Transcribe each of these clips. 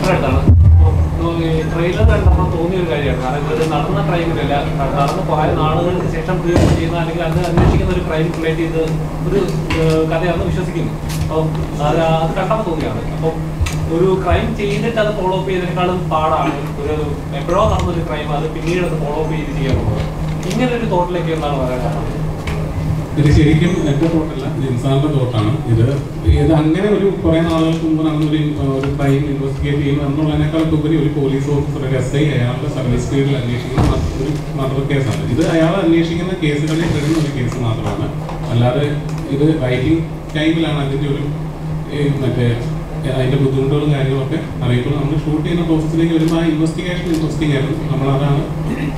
തൊട്ടടുത്താണ്. ട്രെയിലർ കണ്ടപ്പോൾ തോന്നിയൊരു കാര്യമാണ്. കാരണം ഇത് നടന്ന ക്രൈമിലല്ല, നടന്ന് കുറേ നാളുകൾക്ക് ശേഷം പ്രീവെന്റ് ചെയ്യുന്ന അല്ലെങ്കിൽ അത് അന്വേഷിക്കുന്ന ഒരു ക്രൈം റിലേറ്റ് ചെയ്ത് ഒരു കഥയാണെന്ന് വിശ്വസിക്കുന്നു. അപ്പം അത് കണ്ടപ്പോൾ തോന്നിയാണ്. അപ്പം ഒരു ക്രൈം ചെയ്തിട്ട് അത് ഫോളോ അപ്പ് ചെയ്തതിനേക്കാളും പാടാണ് ഒരു എപ്പോഴോ നടന്നൊരു ക്രൈം അത് പിന്നീട് അത് ഫോളോ അപ്പ് ചെയ്ത് ചെയ്യാറുള്ളത്. ഇങ്ങനെ ഒരു തോട്ടിലേക്ക് എന്താണ് പറയാൻ? ഇത് ശരിക്കും എൻ്റെ തോട്ടല്ല, ജിൻസാറിൻ്റെ തോട്ടാണ്. ഇത് അങ്ങനെ ഒരു കുറേ നാളുകൾക്ക് മുമ്പ് നടന്നൊരു ക്രൈം ഇൻവെസ്റ്റിഗേറ്റ് ചെയ്യുന്നു എന്നുള്ളതിനേക്കാൾ ഉപരി ഒരു പോലീസ് ഓഫീസർ, ഒരു SI അയാളുടെ സർവീസ് സ്പീഡിൽ അന്വേഷിക്കുന്ന ഒരു മർഡർ കേസാണ്. ഇത് അയാൾ അന്വേഷിക്കുന്ന കേസുകളിൽ പെടുന്ന ഒരു കേസ് മാത്രമാണ്. അല്ലാതെ ഇത് റൈറ്റിംഗ് ടൈമിലാണ് അതിൻ്റെ ഒരു മറ്റേ അതിൻ്റെ ബുദ്ധിമുട്ടുകളും കാര്യങ്ങളൊക്കെ അറിയിപ്പോൾ നമ്മൾ ഷൂട്ട് ചെയ്യുന്ന പ്രോസസ്സിലേക്ക് വരുമ്പോൾ ആ ഇൻട്രസ്റ്റിംഗ് ആയിരുന്നു. നമ്മളതാണ്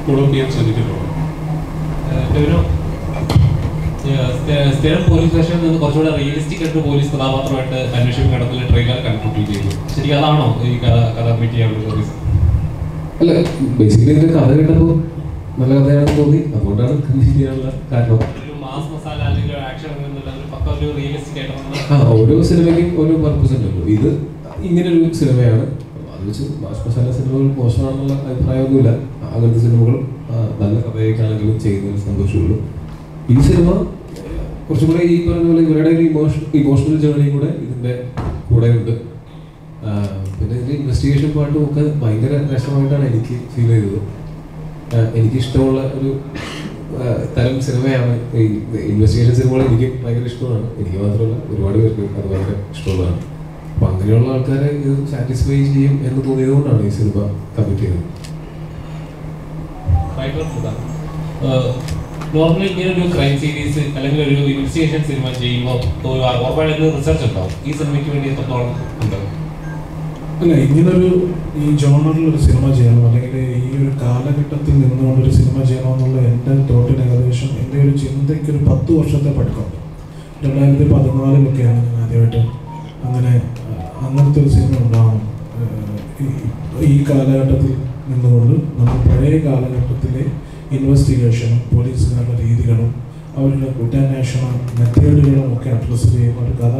ഫോളോ ചെയ്യാൻ ശ്രമിച്ചിട്ടുള്ളത്. സ്ഥിരം പോലീസ് സ്റ്റേഷനിൽ നിന്ന് കുറച്ചുകൂടെ റിയലിസ്റ്റിക് ആയിട്ട് പോലീസ് കഥാപാത്രമായിട്ട് അന്വേഷണം നടത്തുന്ന ട്രെയിലർ കൺക്ലൂഡ് ചെയ്തു. ശരിക്കും അതാണോ ഈ കഥ മീറ്റ് ചെയ്യാനുള്ള പോലീസ്? അല്ല, ബേസിക്കലി ഇതിന്റെ കഥ കേട്ടപ്പോൾ നല്ല കഥയാണെന്ന് തോന്നി, അതുകൊണ്ടാണ് കൺക്ലൂഡ് ചെയ്യാനുള്ള കാരണം. ഒരു മാസ് മസാല അല്ലെങ്കിൽ ആക്ഷൻ ഒരു റിയലിസ്റ്റിക് ആയിട്ട് ഓരോ സിനിമയ്ക്കും ഓരോ പർപ്പസ് ഉണ്ടല്ലോ. ഇത് ഇങ്ങനൊരു സിനിമയാണ്. അത് വെച്ച് മാസ് മസാല സിനിമകൾ മോശമാണെന്നുള്ള അഭിപ്രായമൊന്നുമില്ല. അങ്ങനത്തെ സിനിമകളും നല്ല കഥയൊക്കെയാണെങ്കിലും ചെയ്യുന്നതിൽ സന്തോഷമുള്ളൂ. ഈ സിനിമ കുറച്ചും കൂടെ ഈ പറഞ്ഞ പോലെ ഇവരുടെ ഒരു ഇമോഷണൽ ജേർണിയും കൂടെ ഇതിൻ്റെ കൂടെ ഉണ്ട്. പിന്നെ ഇതിൻ്റെ ഇൻവെസ്റ്റിഗേഷൻ പാർട്ടും ഒക്കെ ഭയങ്കര രസമായിട്ടാണ് എനിക്ക് ഫീൽ ചെയ്തത്. എനിക്കിഷ്ടമുള്ള ഒരു തരം സിനിമയാണ് ഈ ഇൻവെസ്റ്റിഗേഷൻ സിനിമകൾ. എനിക്ക് ഭയങ്കര ഇഷ്ടമാണ്. എനിക്ക് മാത്രമല്ല, ഒരുപാട് പേർക്ക് അത് ഭയങ്കര ഇഷ്ടമുള്ളതാണ്. അപ്പം അങ്ങനെയുള്ള ആൾക്കാരെ ഇത് സാറ്റിസ്ഫൈ ചെയ്യും എന്ന് തോന്നിയത് കൊണ്ടാണ് ഈ സിനിമ കമ്മിറ്റ് ചെയ്തത്. നോർമലി ഇങ്ങനെ ഒരു ക്രൈം സീരീസ് അല്ലെങ്കിൽ ഒരു ഇൻവെസ്റ്റിഗേഷൻ സിനിമ ചെയ്യുമ്പോൾ ഉറപ്പായിട്ട് റിസർച്ച് ഉണ്ടാവും. ഈ സിനിമയ്ക്ക് വേണ്ടി എത്രത്തോളം ഉണ്ടാവും? അല്ല, ഇങ്ങനൊരു ഈ ജോണറിൽ ഒരു സിനിമ ചെയ്യണം അല്ലെങ്കിൽ ഈ ഒരു കാലഘട്ടത്തിൽ നിന്നുകൊണ്ടൊരു സിനിമ ചെയ്യണമെന്നുള്ള എൻ്റെ തോട്ടിന് ഏകദേശം എൻ്റെ ഒരു ചിന്തയ്ക്ക് ഒരു 10 വർഷത്തെ പഴക്കമുണ്ട്. 2014 ഞാൻ ആദ്യമായിട്ട് അങ്ങനത്തെ ഒരു സിനിമ ഉണ്ടാവണം. ഈ കാലഘട്ടത്തിൽ നിന്നുകൊണ്ട് നമ്മൾ പഴയ കാലഘട്ടത്തിലെ ഇൻവെസ്റ്റിഗേഷനും പോലീസുകാരുടെ രീതികളും അവരുടെ കുറ്റാന്വേഷണ മെത്തേഡുകളും ഒക്കെ അഡ്രസ്സ് ചെയ്യുന്ന ഒരു കഥ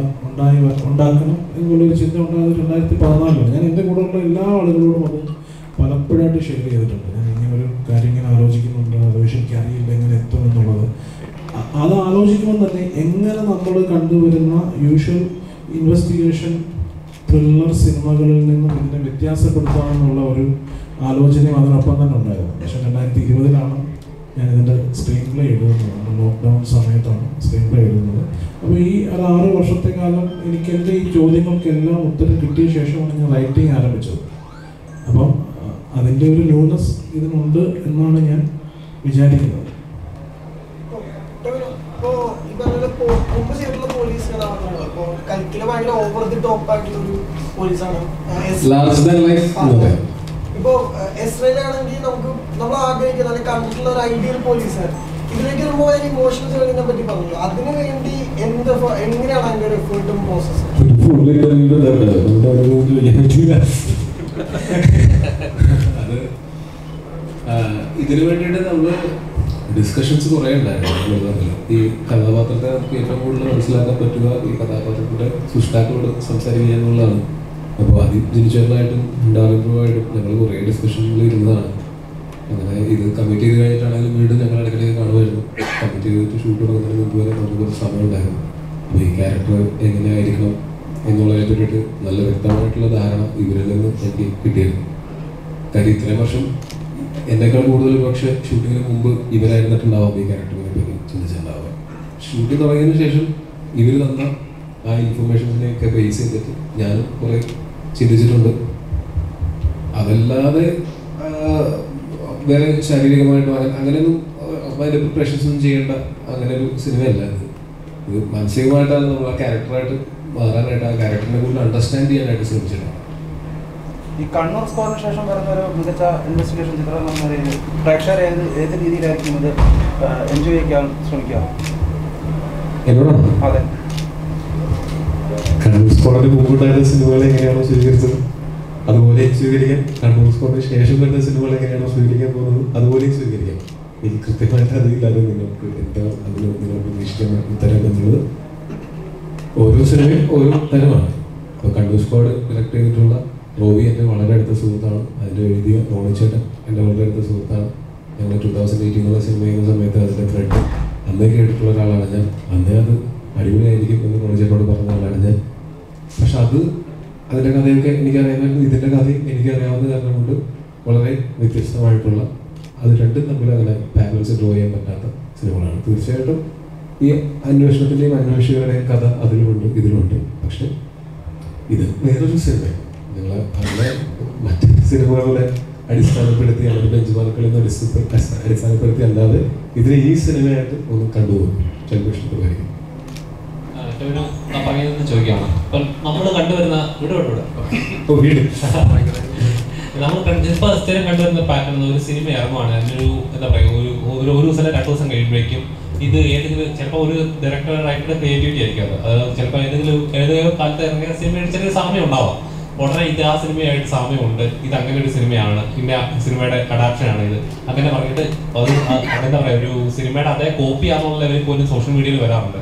ഉണ്ടാക്കണം എന്നുള്ളൊരു ചിന്ത ഉണ്ടായത് 2014. ഞാൻ എൻ്റെ കൂടെയുള്ള എല്ലാ ആളുകളോടും അത് പലപ്പോഴായിട്ട് ഷെയർ ചെയ്തിട്ടുണ്ട്. ഞാൻ ഇങ്ങനെ ഒരു കാര്യം ഇങ്ങനെ ആലോചിക്കുന്നുണ്ട്, അത് പക്ഷേ എനിക്കറിയില്ല എങ്ങനെ എത്തുമെന്നുള്ളത്. അത് ആലോചിക്കുമ്പോൾ തന്നെ എങ്ങനെ നമ്മൾ കണ്ടുവരുന്ന യൂഷ്വൽ ഇൻവെസ്റ്റിഗേഷൻ ത്രില്ലർ സിനിമകളിൽ നിന്നും ഇതിനെ വ്യത്യാസപ്പെടുത്താമെന്നുള്ള ഒരു ആലോചനയും അതിനൊപ്പം തന്നെ ഉണ്ടായിരുന്നു. പക്ഷേ 2020 ഞാനിതിൻ്റെ സ്ക്രീൻ പ്ലേ എഴുതുന്നത്. ലോക്ക്ഡൗൺ സമയത്താണ് സ്ക്രീൻ പ്ലേ എഴുതുന്നത്. അപ്പോൾ ഈ ഒരു 6 വർഷത്തെ കാലം എനിക്ക് എൻ്റെ ഈ ചോദ്യങ്ങൾക്കെല്ലാം ഉത്തരം കിട്ടിയ ശേഷമാണ് ഞാൻ റൈറ്റിംഗ് ആരംഭിച്ചത്. അപ്പം അതിൻ്റെ ഒരു ന്യൂനസ് ഇതിനുണ്ട് എന്നാണ് ഞാൻ വിചാരിക്കുന്നത്. ഇപ്പോ എസ്രയിലാണെങ്കിൽ നമ്മൾ ആഗ്രഹിക്കുന്ന അല്ലെങ്കിൽ കണ്ടിട്ടുള്ള ഒരു ഐഡിയൽ പോലീസാണ്. ഇതിലേക്ക് വരുമ്പോൾ ഇമോഷണൽ ജേർണിനെ പറ്റി പറഞ്ഞു. അതിനു വേണ്ടി എങ്ങനെയാണ് അതിൻ്റെ ഒരു എഫേർട്ടും പ്രോസസ്സും? ഇതിനു വേണ്ടിയിട്ട് നമ്മൾ ഡിസ്കഷൻസ് കുറേ ഉണ്ടായിരുന്നു. ഈ കഥാപാത്രത്തെ നമുക്ക് ഏറ്റവും കൂടുതൽ മനസ്സിലാക്കാൻ പറ്റുക ഈ കഥാപാത്രത്തിന്റെ സൃഷ്ടാക്കളോട് സംസാരിക്കുക എന്നുള്ളതാണ്. അപ്പോൾ ആദ്യം ജിനിച്ചേട്ടനായിട്ടും ഡയറക്ടറുമായിട്ടും ഞങ്ങൾ കുറേ ഡിസ്കഷനിൽ ഇരുന്നതാണ്. അങ്ങനെ ഇത് കമ്മിറ്റ് ചെയ്ത് കഴിഞ്ഞിട്ടാണെങ്കിലും വീണ്ടും ഞങ്ങൾ ഇടയ്ക്കിടയ്ക്ക് കാണുമായിരുന്നു. കമ്മിറ്റ് ചെയ്തിട്ട് ഷൂട്ട് തുടങ്ങുന്നതിന് മുമ്പ് വരെ നമുക്ക് കുറച്ച് സമയം ഉണ്ടായിരുന്നു. അപ്പോൾ ഈ ക്യാരക്ടർ എങ്ങനെയായിരിക്കണം എന്നുള്ളതിനെ പറ്റിയിട്ട് നല്ല വ്യക്തമായിട്ടുള്ള ധാരണ ഇവരിൽ നിന്ന് എനിക്ക് കിട്ടിയിരുന്നു. കാര്യം ഇത്രയും വർഷം എന്നേക്കാൾ കൂടുതൽ പക്ഷേ ഷൂട്ടിങ്ങിന് മുമ്പ് ഇവരായിരുന്നിട്ടുണ്ടാവാം ഈ ക്യാരക്ടറിനെ പറ്റി ചിന്തിച്ചിട്ടുണ്ടാവുക. ഷൂട്ടിംഗ് തുടങ്ങിയതിന് ശേഷം ഇവർ തന്ന ആ ഇൻഫർമേഷൻസിനെയൊക്കെ ബേസ് ചെയ്തിട്ട് ഞാനും കുറേ ചിന്തിച്ചിട്ടുണ്ട്. അതല്ലാതെ വേറെ ശാരീരികമായിട്ടോ അങ്ങനെയൊന്നും അതിൻ്റെ പ്രിപ്പറേഷൻസ് ഒന്നും ചെയ്യേണ്ട അങ്ങനെ ഒരു സിനിമയല്ല ഇത്. ഇത് മാനസികമായിട്ടാണ് നമ്മൾ ആ ക്യാരക്ടറായിട്ട് മാറാനായിട്ട് ആ ക്യാരക്ടറിനെ കൂടുതൽ അണ്ടർസ്റ്റാൻഡ് ചെയ്യാനായിട്ട് ശ്രമിച്ചിട്ടുണ്ട്. ഈ കണ്ണൂർ സ്കോറിന് ശേഷം വരുന്ന ഒരു മികച്ച ഇൻവെസ്റ്റിഗേഷൻ ചിത്രം എന്ന നിലയിൽ പ്രേക്ഷകർ ഏത് രീതിയിലായിരിക്കും ഇത് എൻജോയ് ചെയ്യാൻ ശ്രമിക്കുക? എന്നോടാണ്? അതെ. കണ്ണൂർ സ്കോറിന് മുമ്പുണ്ടായിരുന്ന സിനിമകളെ എങ്ങനെയാണോ സ്വീകരിച്ചത് അതുപോലെ സ്വീകരിക്കാം. കണ്ണൂർ സ്കോറിന് ശേഷം വരുന്ന സിനിമകൾ എങ്ങനെയാണോ സ്വീകരിക്കാൻ പോകുന്നത് അതുപോലെയും സ്വീകരിക്കാം. എനിക്ക് കൃത്യമായിട്ട് അറിയില്ലാതെ നിങ്ങൾക്ക് എന്താ അതിന് നിങ്ങൾക്ക് നിശ്ചിത ഉത്തരം എന്നുള്ളത്. ഓരോ സിനിമയും ഓരോ തരമാണ്. ഇപ്പോൾ കണ്ണൂർ സ്കോഡ് സെലക്ട് ചെയ്തിട്ടുള്ള റോബി എൻ്റെ വളരെ അടുത്ത സുഹൃത്താണ്. അതിൻ്റെ എഴുതിയ റോണിച്ചേട്ടൻ എൻ്റെ വളരെ അടുത്ത സുഹൃത്താണ്. ഞങ്ങൾ 2018 സിനിമ ചെയ്യുന്ന സമയത്ത് അതിൻ്റെ ത്രെഡ് അന്നേ കേട്ടിട്ടുള്ള ഒരാളാണ് ഞാൻ. അന്നേ അത് അടിപൊളിയായിരിക്കും എന്ന് റോണിച്ചേട്ടനോട് പറഞ്ഞ ആളാണ് ഞാൻ. പക്ഷെ അതിൻ്റെ കഥയൊക്കെ എനിക്കറിയാമായിരുന്നു. ഇതിൻ്റെ കഥയും എനിക്കറിയാവുന്ന കാരണം കൊണ്ട് വളരെ വ്യത്യസ്തമായിട്ടുള്ള, അത് രണ്ടും തമ്മിൽ അങ്ങനെ പാരൽസ് ഡ്രോ ചെയ്യാൻ പറ്റാത്ത സിനിമകളാണ്. തീർച്ചയായിട്ടും ഈ അന്വേഷണത്തിൻ്റെയും അന്വേഷകരുടെയും കഥ അതിലുമുണ്ട് ഇതിലുമുണ്ട്. പക്ഷെ ഇത് വേറൊരു സിനിമയാണ്. നിങ്ങൾ അങ്ങനെ മറ്റ് സിനിമകളുടെ അടിസ്ഥാനപ്പെടുത്തി അല്ലെങ്കിൽ ബെഞ്ച് മാർക്കുകളിൽ നിന്ന് അടിസ്ഥാനപ്പെടുത്തി അല്ലാതെ ഇതിനെ ഈ സിനിമയായിട്ട് ഒന്ന് കണ്ടുപോകും. ചിലപ്പോൾ ഇഷ്ടപ്പെടുമായിരിക്കും. ചോദിക്കുകയാണ് ഇപ്പം നമ്മൾ കണ്ടുവരുന്ന ഇപ്പൊ സ്ഥിരം കണ്ടുവരുന്ന പാറ്റേൺ ഒരു സിനിമ ഇറങ്ങുവാണ്, അതിനൊരു എന്താ പറയുക, ഒരു ദിവസം 2 ദിവസം കഴിയുമ്പോഴേക്കും ഇത് ഏതെങ്കിലും ചിലപ്പോൾ ഒരു ഡയറക്ടറായിട്ടുള്ള ക്രിയേറ്റിവിറ്റി ആയിരിക്കും. അത് ചിലപ്പോൾ ഏതെങ്കിലും കാലത്ത് ഇറങ്ങിയ സിനിമയുടെ ചെറിയ സാമ്യം ഉണ്ടാവാം. ഉടനെ ഇത് ആ സിനിമയായിട്ട് സാമ്യമുണ്ട്, ഇത് അങ്ങനെ ഒരു സിനിമയാണ്, ഇന്ന സിനിമയുടെ അഡാപ്ഷനാണ് ഇത്, അങ്ങനെ പറഞ്ഞിട്ട് അത് എന്താ പറയുക, ഒരു സിനിമയുടെ അതേ കോപ്പി ആണെന്നുള്ള ലെവലിൽ പോലും സോഷ്യൽ മീഡിയയിൽ വരാറുണ്ട്.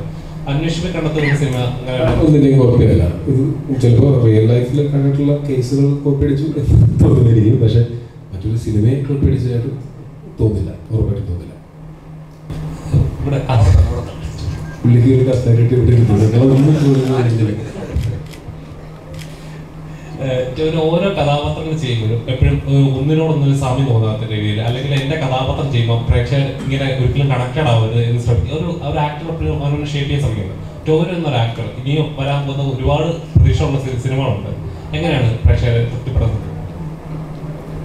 അന്വേഷിച്ച് കണ്ടെത്തുന്ന സിനിമ ഒന്നിൻ്റെയും കോപ്പിയല്ല. ഇത് ചിലപ്പോൾ റിയൽ ലൈഫിൽ കണ്ടിട്ടുള്ള കേസുകൾ കോപ്പി അടിച്ചു തോന്നുന്നിരിക്കും. പക്ഷെ മറ്റൊരു സിനിമയെ കോപ്പി അടിച്ചതായിട്ട് തോന്നില്ല, ഉറപ്പായിട്ടും തോന്നില്ല. പുള്ളിക്ക് ഒരു കസേരയിട്ട് ഓരോ കഥാപാത്രങ്ങൾ ചെയ്യുമ്പോഴും എപ്പോഴും ഒന്നിനോടൊന്നും സാമ്യം തോന്നാത്ത രീതിയിൽ, അല്ലെങ്കിൽ എന്റെ കഥാപാത്രം ചെയ്യുമ്പോൾ പ്രേക്ഷകർ ഇങ്ങനെ ഒരിക്കലും കണക്റ്റഡ് ആവരുത് എന്ന് ശ്രമിക്കും. ഒരു ആക്ടർ എപ്പോഴും അവനോട് ഷേപ്പ് ചെയ്യാൻ ശ്രമിക്കുന്നത്. ടോവിനോ എന്നൊരു ആക്ടർ ഇനിയും വരാൻ പോകുന്ന ഒരുപാട് പ്രതീക്ഷയുള്ള സിനിമകളുണ്ട്. എങ്ങനെയാണ് പ്രേക്ഷകരെ തൃപ്തിപ്പെടുന്നത്?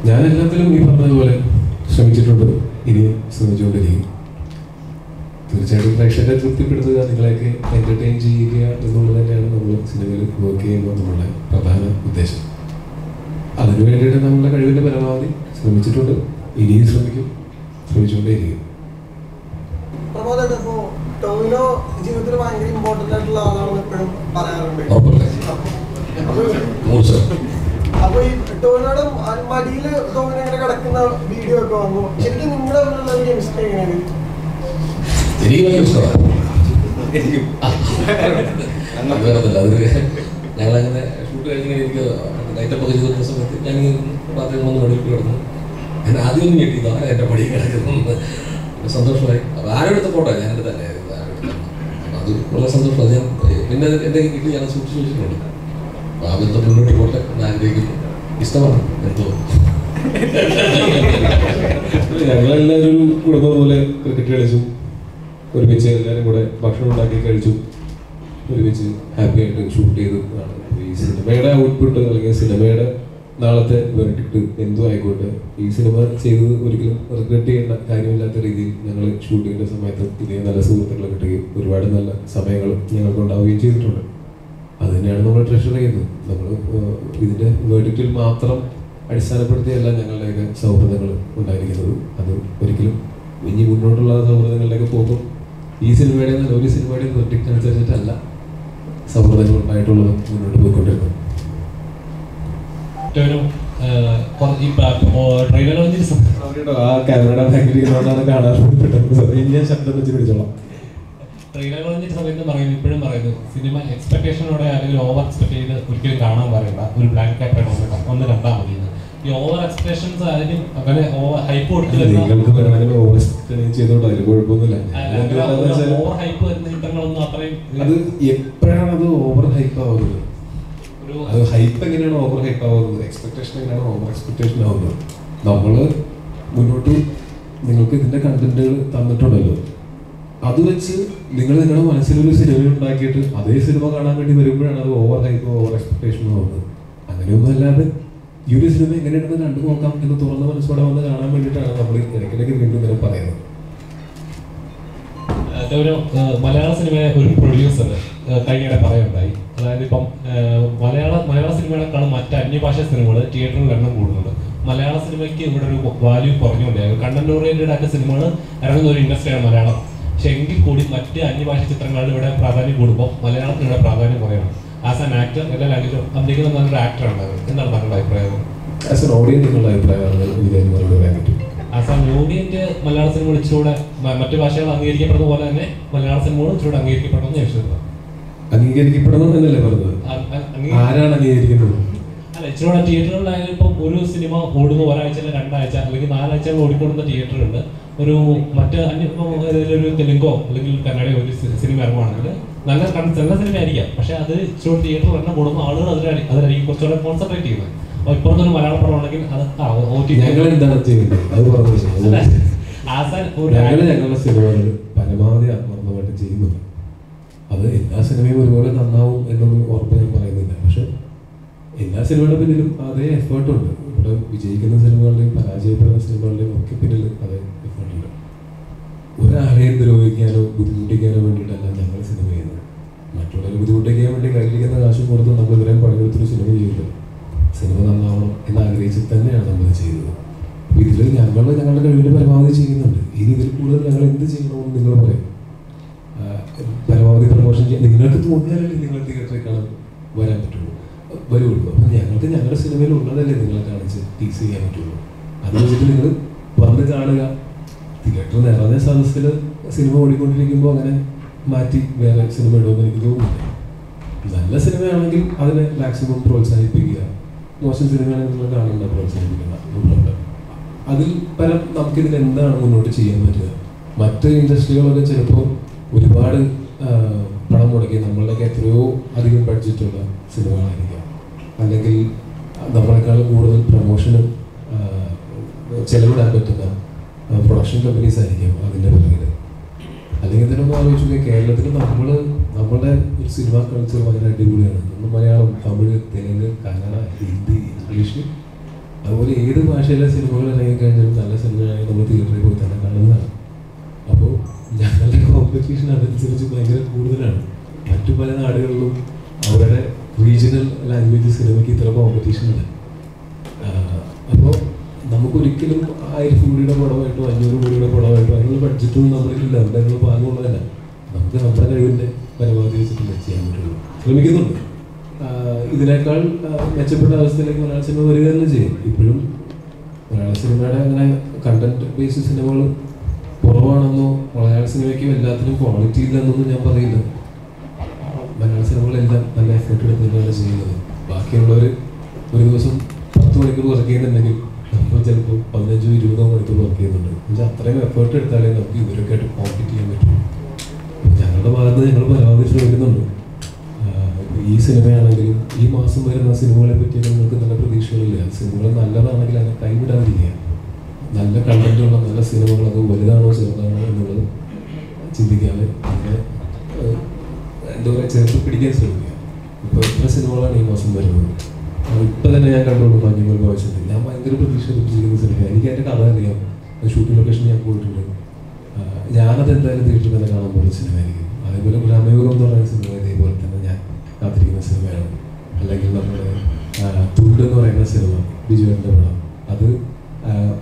ഞാൻ എല്ലാത്തിലും ഈ പറഞ്ഞതുപോലെ ശ്രമിച്ചിട്ടുണ്ട്, ഇനിയും ശ്രമിച്ചുകൊണ്ടിരിക്കും. തീർച്ചയായിട്ടും പ്രേക്ഷകരെ തൃപ്തിപ്പെടുത്തുക, നിങ്ങളെയൊക്കെ എൻ്റർടൈൻ ചെയ്യുക എന്നുള്ളത് തന്നെയാണ് നമ്മൾ സിനിമയിൽ വർക്ക് ചെയ്യുമ്പോൾ നമ്മളുടെ പ്രധാന ഉദ്ദേശം. അതിനു വേണ്ടിയിട്ട് നമ്മളുടെ കഴിവിൻ്റെ പരമാവധി ശ്രമിച്ചിട്ടുണ്ട്, ഇനിയും ശ്രമിച്ചുകൊണ്ടേയിരിക്കും. പ്രമോദ്, ഇപ്പോൾ ടോവിനോ ജീവിതത്തിൽ ഭയങ്കര ഇമ്പോർട്ടൻ്റ് ആയിട്ടുള്ള ആളാണെന്ന് എപ്പോഴും പറയാറുണ്ട്. അപ്പൊ ഈ ടോവിനോയുടെ മടിയിൽ ടോവിനോ ഇങ്ങനെ കിടക്കുന്ന വീഡിയോ ഒക്കെ വന്നു. ശരിക്കും നിങ്ങളുടെ ഒരു കെമിസ്ട്രി എങ്ങനെയാണ്? എനിക്ക് ഭയങ്കര ഇഷ്ടമാണ്. ഞങ്ങളങ്ങനെ ഷൂട്ട് കഴിഞ്ഞിങ്ങനെ എനിക്ക് നൈറ്റപ്പൊക്കെ ചെയ്തിരുന്ന സമയത്ത് ഞാൻ രാത്രി വന്ന് മടിയിൽ കിടന്നു. ഞാൻ ആദ്യമൊന്നും ഞെട്ടിയതാ എൻ്റെ മടിയിൽ കിടക്കുന്നു. സന്തോഷമായി. അപ്പോൾ ആരെടുത്ത ഫോട്ടോ ഞാൻ എൻ്റെ തന്നെ അത് വളരെ സന്തോഷമാണ്. ഞാൻ പിന്നെ എൻ്റെ കിട്ടി ഞാൻ സൂക്ഷിച്ച് വെച്ചിട്ടുണ്ട്. അപ്പോൾ ആ ബന്ധം മുന്നോട്ട് പോട്ടെ എന്ന് ആഗ്രഹിക്കുന്നു. ഇഷ്ടമാണ് എന്തോ. ഞങ്ങളെല്ലാവരും കുടുംബം പോലെ ക്രിക്കറ്റ് കളിച്ചു, ഒരുമിച്ച് എല്ലാവരും കൂടെ ഭക്ഷണം ഉണ്ടാക്കി കഴിച്ചു, ഒരുമിച്ച് ഹാപ്പി ആയിട്ട് ഷൂട്ട് ചെയ്തു. ഈ സിനിമയുടെ ഔട്ട്പുട്ട് അല്ലെങ്കിൽ സിനിമയുടെ നാളത്തെ വെർഡിക്ട് എന്തോ ആയിക്കോട്ടെ, ഈ സിനിമ ചെയ്തത് ഒരിക്കലും റിഗ്രറ്റ് ചെയ്യേണ്ട കാര്യമില്ലാത്ത രീതിയിൽ ഞങ്ങൾ ഷൂട്ടിങ്ങിൻ്റെ സമയത്ത് ഇതേ നല്ല സുഹൃത്തുക്കളെ കിട്ടുകയും ഒരുപാട് നല്ല സമയങ്ങൾ ഞങ്ങൾക്ക് ഉണ്ടാവുകയും ചെയ്തിട്ടുണ്ട്. അത് തന്നെയാണ് നമ്മൾ ട്രഷർ ചെയ്യുന്നത്. നമ്മൾ ഇതിൻ്റെ വെർഡിക്റ്റിൽ മാത്രം അടിസ്ഥാനപ്പെടുത്തിയല്ല ഞങ്ങളുടെയൊക്കെ സൗഹൃദങ്ങൾ ഉണ്ടായിരിക്കുന്നത്. അത് ഒരിക്കലും ഇനി മുന്നോട്ടുള്ള സൗഹൃദങ്ങളിലേക്ക് പോകും ഈ സിനിമയുടെ ഒരു സിനിമയുടെയും വെർഡിക്റ്റ് അനുസരിച്ചിട്ടല്ല സൗഹൃദങ്ങൾ ഉണ്ടായിട്ടുള്ളത് മുന്നോട്ട് പോയിക്കൊണ്ടിരുന്നത്. ആ ക്യാമറയുടെ ബാക്കിലിരിക്കുന്നതാണ് കാണാൻ ഞാൻ ശബ്ദം വെച്ച് പിടിച്ചോളാം. ട്രെയിലർ സമയത്ത് പറയുന്നു, ഇപ്പോഴും പറയുന്നു, സിനിമ എക്സ്പെക്ടേഷനോടെ അല്ലെങ്കിൽ ഓവർ എക്സ്പെക്ട് ചെയ്ത് ഒരിക്കലും കാണാൻ പറയണ്ട, ഒരു ബ്ലാങ്ക് പേപ്പർ ഒന്ന് കണ്ടാൽ മതി. ഈ ഓവർ എക്സ്പെക്ടേഷൻസ് ആയിരിക്കും അങ്ങനെ ഹൈപ്പ് കൊടുത്ത് ചെയ്തോട്ടോ, അതിൽ കുഴപ്പമൊന്നുമില്ല. ഓവർ ഹൈപ്പ് വരുന്ന ചിത്രങ്ങളൊന്നും അത്രയും അത് എപ്പോഴാണ് അത് ഓവർ ഹൈപ്പ് ആവുന്നത്? അത് ഹൈപ്പ് എങ്ങനെയാണ് ഓവർ ഹൈപ്പ് ആവുന്നത്? എക്സ്പെക്ടേഷൻ എങ്ങനെയാണ് ഓവർ എക്സ്പെക്ടേഷൻ ആവുന്നത്? നമ്മൾ മുന്നോട്ട് നിങ്ങൾക്ക് ഇതിന്റെ കണ്ടന്റുകൾ തന്നിട്ടുണ്ടല്ലോ, അത് വെച്ച് നിങ്ങൾ നിങ്ങളുടെ മനസ്സിലൊരു സിനിമ ഉണ്ടാക്കിയിട്ട് അതേ സിനിമ കാണാൻ വേണ്ടി വരുമ്പോഴാണ് അത് ഓവർ ഹൈപ്പ് ഓവർ എക്സ്പെക്ടേഷൻ ആവുന്നത്. അങ്ങനെയൊന്നും അല്ലാതെ ഈ ഒരു സിനിമ എങ്ങനെയാണെന്ന് കണ്ടു നോക്കാം എന്ന് തുറന്ന മനസ്സോടെ വന്ന് കാണാൻ വേണ്ടിയിട്ടാണ് നമ്മൾ ഇടയ്ക്കിടയ്ക്ക് വീണ്ടും ഇങ്ങനെ പറയുന്നത്. ഒരു മലയാള സിനിമയെ ഒരു പ്രൊഡ്യൂസർ കഴിഞ്ഞിടെ പറയുണ്ടായി, അതായത് ഇപ്പം മലയാള സിനിമകളെക്കാളും മറ്റ് അന്യഭാഷ സിനിമകൾ തിയേറ്ററിൽ എണ്ണം കൂടുന്നുണ്ട്. മലയാള സിനിമയ്ക്ക് ഇവിടെ ഒരു വാല്യൂ കുറഞ്ഞുകൊണ്ടേ കണ്ടന്റ് ഓറിയന്റഡ് ആയിട്ട് സിനിമകൾ ഇറങ്ങുന്ന ഒരു ഇൻഡസ്ട്രിയാണ് മലയാളം. പക്ഷെ എങ്കിൽ കൂടി മറ്റ് അന്യഭാഷ ചിത്രങ്ങളിൽ ഇവിടെ പ്രാധാന്യം കൂടുമ്പോൾ മലയാളത്തിന് ഇവിടെ പ്രാധാന്യം കുറയണം. ആസ് ആൻ ആക്ടർ എല്ലാ ലാംഗ്വേജും അഭിനയിക്കുന്ന നല്ലൊരു ആക്ടർ ഉണ്ടാകും. എന്താണ് താങ്കളുടെ അഭിപ്രായം? ആസ് ആൻ ഓഡിയൻസിനുള്ള അഭിപ്രായമാണ് പറയാൻ പറ്റും. ആസ് ആൻ ഓഡിയൻസ് മലയാള സിനിമകൾ ഇച്ചിരൂടെ മറ്റു ഭാഷകൾ അംഗീകരിക്കപ്പെടുന്ന പോലെ തന്നെ മലയാള സിനിമകളും ഇച്ചിരൂടെ അംഗീകരിക്കപ്പെടണം എന്ന് ചോദിച്ചിരുന്നു. അംഗീകരിക്കപ്പെടണം എന്നല്ലേ പറഞ്ഞത്? ആരാണ് അംഗീകരിക്കുന്നത്? അല്ല, ഇച്ചിരി തിയേറ്ററുകളിലായാലും ഇപ്പം ഒരു സിനിമ ഓടുന്ന ഒരാഴ്ച അല്ലെങ്കിൽ 2 ആഴ്ച അല്ലെങ്കിൽ 4 ആഴ്ചകൾ ഓടിക്കൊടുന്ന തിയേറ്ററുണ്ട്. ഒരു മറ്റ് ഒരു തെലുങ്കോ അല്ലെങ്കിൽ കന്നഡയോ ഒരു സിനിമ ഇറങ്ങുവാണെങ്കിൽ നല്ല സിനിമ ആയിരിക്കാം, പക്ഷെ അത് ഇച്ചിരി തിയേറ്റർ എണ്ണം കൂടുമ്പോൾ ആളുകൾ അതിലായിരിക്കും കുറച്ചുകൂടെ കോൺസെൻട്രേറ്റ് ചെയ്യുന്നത്. അപ്പോൾ ഇപ്പുറത്തൊരു മലയാള പടമാണെങ്കിൽ അത് ഞങ്ങൾ എന്താണ് ചെയ്യുന്നത് അത് ഞങ്ങളുടെ സിനിമകൾ പരമാവധി ആത്മാർത്ഥമായിട്ട് ചെയ്യുന്നുണ്ട്. അത് എല്ലാ സിനിമയും ഒരുപോലെ നന്നാവും എന്നൊന്നും ഉറപ്പ് ഞാൻ പറയുന്നില്ല. പക്ഷെ എല്ലാ സിനിമയുടെ പിന്നിലും അതേ എഫേർട്ടുണ്ട്. ഇവിടെ വിജയിക്കുന്ന സിനിമകളുടെയും പരാജയപ്പെടുന്ന സിനിമകളുടെയും ഒക്കെ പിന്നിൽ അതേ എഫേർട്ടുണ്ട്. ഒരാളെയും ദ്രോഹിക്കാനോ ബുദ്ധിമുട്ടിക്കാനോ വേണ്ടിയിട്ടല്ല ഞങ്ങൾ സിനിമ ചെയ്യുന്നത്. മറ്റുള്ളവരെ ബുദ്ധിമുട്ടിക്കാൻ വേണ്ടി കയ്യിലിരിക്കുന്ന കാശും കൊടുത്ത് നമ്മൾ ഇവരെയും പണിയെടുത്തൊരു സിനിമ ചെയ്തത് സിനിമ നന്നാവണം എന്നാഗ്രഹിച്ച് തന്നെയാണ് നമ്മൾ ചെയ്തത്. ഇതിൽ ഞങ്ങളുടെ കഴിവിൻ്റെ പരമാവധി ചെയ്യുന്നുണ്ട്. ഇനി ഇതിൽ കൂടുതൽ ഞങ്ങൾ എന്ത് ചെയ്യണമെന്ന് നിങ്ങൾ പറയും. പരമാവധി പ്രമോഷൻ ചെയ്യാൻ നിങ്ങൾക്ക് തോന്നിയാലല്ലേ നിങ്ങൾ തിയേറ്ററിൽ കാണാൻ വരാൻ പറ്റുള്ളൂ, വരുള്ളൂ. അപ്പം ഞങ്ങൾക്ക് ഞങ്ങളുടെ സിനിമയിൽ ഉള്ളതല്ലേ നിങ്ങളെ കാണിച്ച് ടീസ് ചെയ്യാൻ പറ്റുള്ളൂ. അത് വെച്ചിട്ട് നിങ്ങൾ വന്ന് കാണുക. തിയേറ്റർ നിറഞ്ഞ സദസ്സിൽ സിനിമ ഓടിക്കൊണ്ടിരിക്കുമ്പോൾ അങ്ങനെ മാറ്റി വേറെ സിനിമ ഇടുമെന്ന് എനിക്ക് തോന്നുന്നില്ല. നല്ല സിനിമയാണെങ്കിൽ അതിനെ മാക്സിമം പ്രോത്സാഹിപ്പിക്കുക, മോശം സിനിമയാണെങ്കിൽ നിങ്ങൾ കാണേണ്ട പ്രോത്സാഹിപ്പിക്കുക. അതിൽ പരം നമുക്കിതിൽ എന്താണ് മുന്നോട്ട് ചെയ്യാൻ പറ്റുക? മറ്റ് ഇൻഡസ്ട്രികളൊക്കെ ചിലപ്പോൾ ഒരുപാട് പണം മുടക്കി നമ്മളുടെയൊക്കെ എത്രയോ അധികം ബഡ്ജറ്റുള്ള സിനിമകളായിരിക്കാം, അല്ലെങ്കിൽ നമ്മളെക്കാളും കൂടുതൽ പ്രൊമോഷന് ചെലവിടാൻ പറ്റുന്ന പ്രൊഡക്ഷൻ കമ്പനീസ് ആയിരിക്കും അതിൻ്റെ പിറകിൽ. അല്ലെങ്കിൽ തന്നെ ഒന്ന് ആലോചിക്കുക, കേരളത്തിൽ നമ്മളുടെ ഒരു സിനിമ കൾച്ചർ വളരെ അടിപൊളിയാണ്. നമ്മൾ മലയാളം, തമിഴ്, തെലുങ്ക്, കന്നഡ, ഹിന്ദി, ഇംഗ്ലീഷ്, അതുപോലെ ഏത് ഭാഷയിലെ സിനിമകൾ ഇറങ്ങിക്കഴിഞ്ഞാലും നല്ല സിനിമയാണെങ്കിൽ നമ്മൾ തിയേറ്ററിൽ പോയി തന്നെ കാണുന്നതാണ്. അപ്പോൾ ഞങ്ങളുടെ കോമ്പറ്റീഷൻ അതനുസരിച്ച് ഭയങ്കര കൂടുതലാണ്. മറ്റു പല നാടുകളിലും അവരുടെ റീജിയണൽ ലാംഗ്വേജ് സിനിമയ്ക്ക് ഇത്ര കോമ്പറ്റീഷൻ ഇല്ല. അപ്പോൾ നമുക്കൊരിക്കലും 1000 കോടിയുടെ പടമായിട്ടോ 500 കോടിയുടെ പടമായിട്ടോ അതിനുള്ള ബഡ്ജറ്റൊന്നും നമ്മൾക്കില്ല, അതിനുള്ള ഭാഗമുള്ളതല്ല. നമുക്ക് നമ്മുടെ കഴിവിൻ്റെ പരമാവധി വെച്ചിട്ട് ചെയ്യാൻ പറ്റുള്ളൂ. ശ്രമിക്കുന്നുണ്ട്. ഇതിനേക്കാൾ മെച്ചപ്പെട്ട അവസ്ഥയിലേക്ക് മലയാള സിനിമ വരിക തന്നെ ചെയ്യും. ഇപ്പോഴും മലയാള സിനിമയുടെ അങ്ങനെ കണ്ടന്റ് ബേസ്ഡ് സിനിമകൾ കുറവാണെന്നോ മലയാള സിനിമയ്ക്കും എല്ലാത്തിനും ക്വാളിറ്റി ഇല്ലെന്നൊന്നും ഞാൻ പറയില്ല. മലയാള സിനിമകളെല്ലാം നല്ല എഫേർട്ട് എടുത്തിട്ടാണ് ചെയ്യുന്നത്. ബാക്കിയുള്ളവർ ഒരു ദിവസം 10 മണിക്കൂർ വർക്ക് ചെയ്യുന്നുണ്ടെങ്കിൽ നമ്മൾ ചിലപ്പോൾ 15-20 മണിക്കൂർ വർക്ക് ചെയ്യുന്നുണ്ട്. എന്നുവെച്ചാൽ അത്രയും എഫേർട്ട് എടുത്താലേ നമുക്ക് ഇവരൊക്കെ ആയിട്ട് കോമ്പീറ്റ് ചെയ്യാൻ പറ്റും. ഞങ്ങളുടെ ഭാഗത്ത് ഞങ്ങൾ പരമാവധി ശ്രമിക്കുന്നുണ്ട്. ഈ സിനിമയാണെങ്കിലും ഈ മാസം വരുന്ന സിനിമകളെ പറ്റി നിങ്ങൾക്ക് നല്ല പ്രതീക്ഷകളില്ല. സിനിമകൾ നല്ലതാണെങ്കിൽ അതിനെ കൈവിടാതിരിക്കുക. നല്ല കണ്ടന്റുള്ള നല്ല സിനിമകൾ അത് വലുതാണോ ചെറുതാണോ എന്നുള്ളത് ചിന്തിക്കാതെ അങ്ങനെ എന്താ പറയുക ചേർത്ത് പിടിക്കാൻ ശ്രമിക്കുക. ഇപ്പോൾ എത്ര സിനിമകളാണ് ഈ മാസം വരുന്നത്? ഇപ്പം തന്നെ ഞാൻ കണ്ടുകൊണ്ട് മഞ്ഞുമൽ ബോയ്സുണ്ട്. ഞാൻ ഭയങ്കര പ്രതീക്ഷ പിടിച്ചിരിക്കുന്ന സിനിമ. എനിക്ക് അതിൻ്റെ കഥ അറിയാം, ഷൂട്ടിംഗ് ലൊക്കേഷൻ ഞാൻ പോയിട്ടുണ്ട്. ഞാനത് എന്തായാലും തിയേറ്ററിൽ തന്നെ കാണാൻ പോകുന്ന സിനിമയായിരിക്കും. അതേപോലെ ഗ്രാമയുഗം എന്ന് പറയുന്ന സിനിമ ഇതേപോലെ തന്നെ ഞാൻ കാത്തിരിക്കുന്ന സിനിമയാണ്. അല്ലെങ്കിൽ നമ്മുടെ തുണ്ട് എന്ന് പറയുന്ന സിനിമ ബിജുവിൻ്റെ പടം, അത്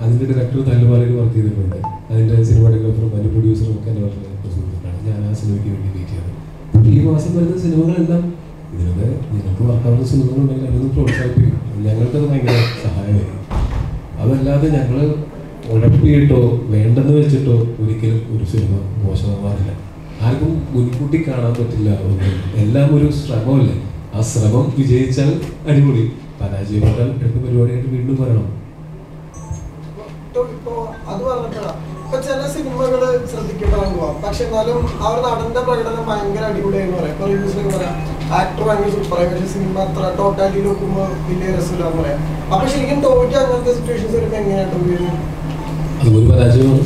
അതിൻ്റെ ഡയറക്ടർ തല്ലുമാലയിൽ വർക്ക് ചെയ്തിട്ടുണ്ട്. അതിൻ്റെ സിനിമാറ്റോഗ്രാഫറും അതിൻ്റെ പ്രൊഡ്യൂസറും ഒക്കെ എൻ്റെ വളരെ പ്രസിദ്ധമാണ്. ഞാൻ ആ സിനിമയ്ക്ക് വേണ്ടി വെയിറ്റ് ചെയ്തത്. ഈ മാസം വരുന്ന സിനിമകളെല്ലാം ഇതിനൊക്കെ നിങ്ങൾക്ക് വർക്കാവുന്ന സിനിമകളുണ്ടെങ്കിൽ അതൊന്ന് പ്രോത്സാഹിപ്പിക്കും. ഞങ്ങൾക്കത് ഭയങ്കര സഹായമായിരിക്കും. അതല്ലാതെ ഞങ്ങൾ ഉഴപ്പിയിട്ടോ വേണ്ടെന്ന് വെച്ചിട്ടോ ഒരിക്കലും ഒരു സിനിമ മോശമാവാറില്ല. ആർക്കും മുൻകൂട്ടി കാണാൻ പറ്റില്ല. എല്ലാം ഒരു ശ്രമമല്ലേ. ആ ശ്രമം വിജയിച്ചാൽ അടിപൊളി, പരാജയപ്പെട്ടാൽ അടുത്ത പരിപാടിയായിട്ട് വീണ്ടും വരണം. ഇപ്പോ അത് പറഞ്ഞപ്പോഴാ ഇപ്പൊ ചില സിനിമകള് ശ്രദ്ധിക്കപ്പെടാൻ പോവാം, പക്ഷെ എന്നാലും അവർ നടന്റെ പ്രകടനം ഭയങ്കര അടിപൊളിയായെന്ന് പറയാം. ഇപ്പൊ റിവ്യൂസിലൊക്കെ പറയാം ആക്ടർ ഭയങ്കര സൂപ്പറായി, പക്ഷെ സിനിമ അത്ര ടോട്ടാലിറ്റി നോക്കുമ്പോൾ വലിയ രസമില്ലാന്ന് പറയാം. അപ്പൊ ശരിക്കും തോറ്റ് അങ്ങനത്തെ സിറ്റുവേഷൻസ് വരുമ്പോൾ എങ്ങനെയാട്ടോ വീഴുന്നത്? അതുപോലെ പരാജയമാണ്.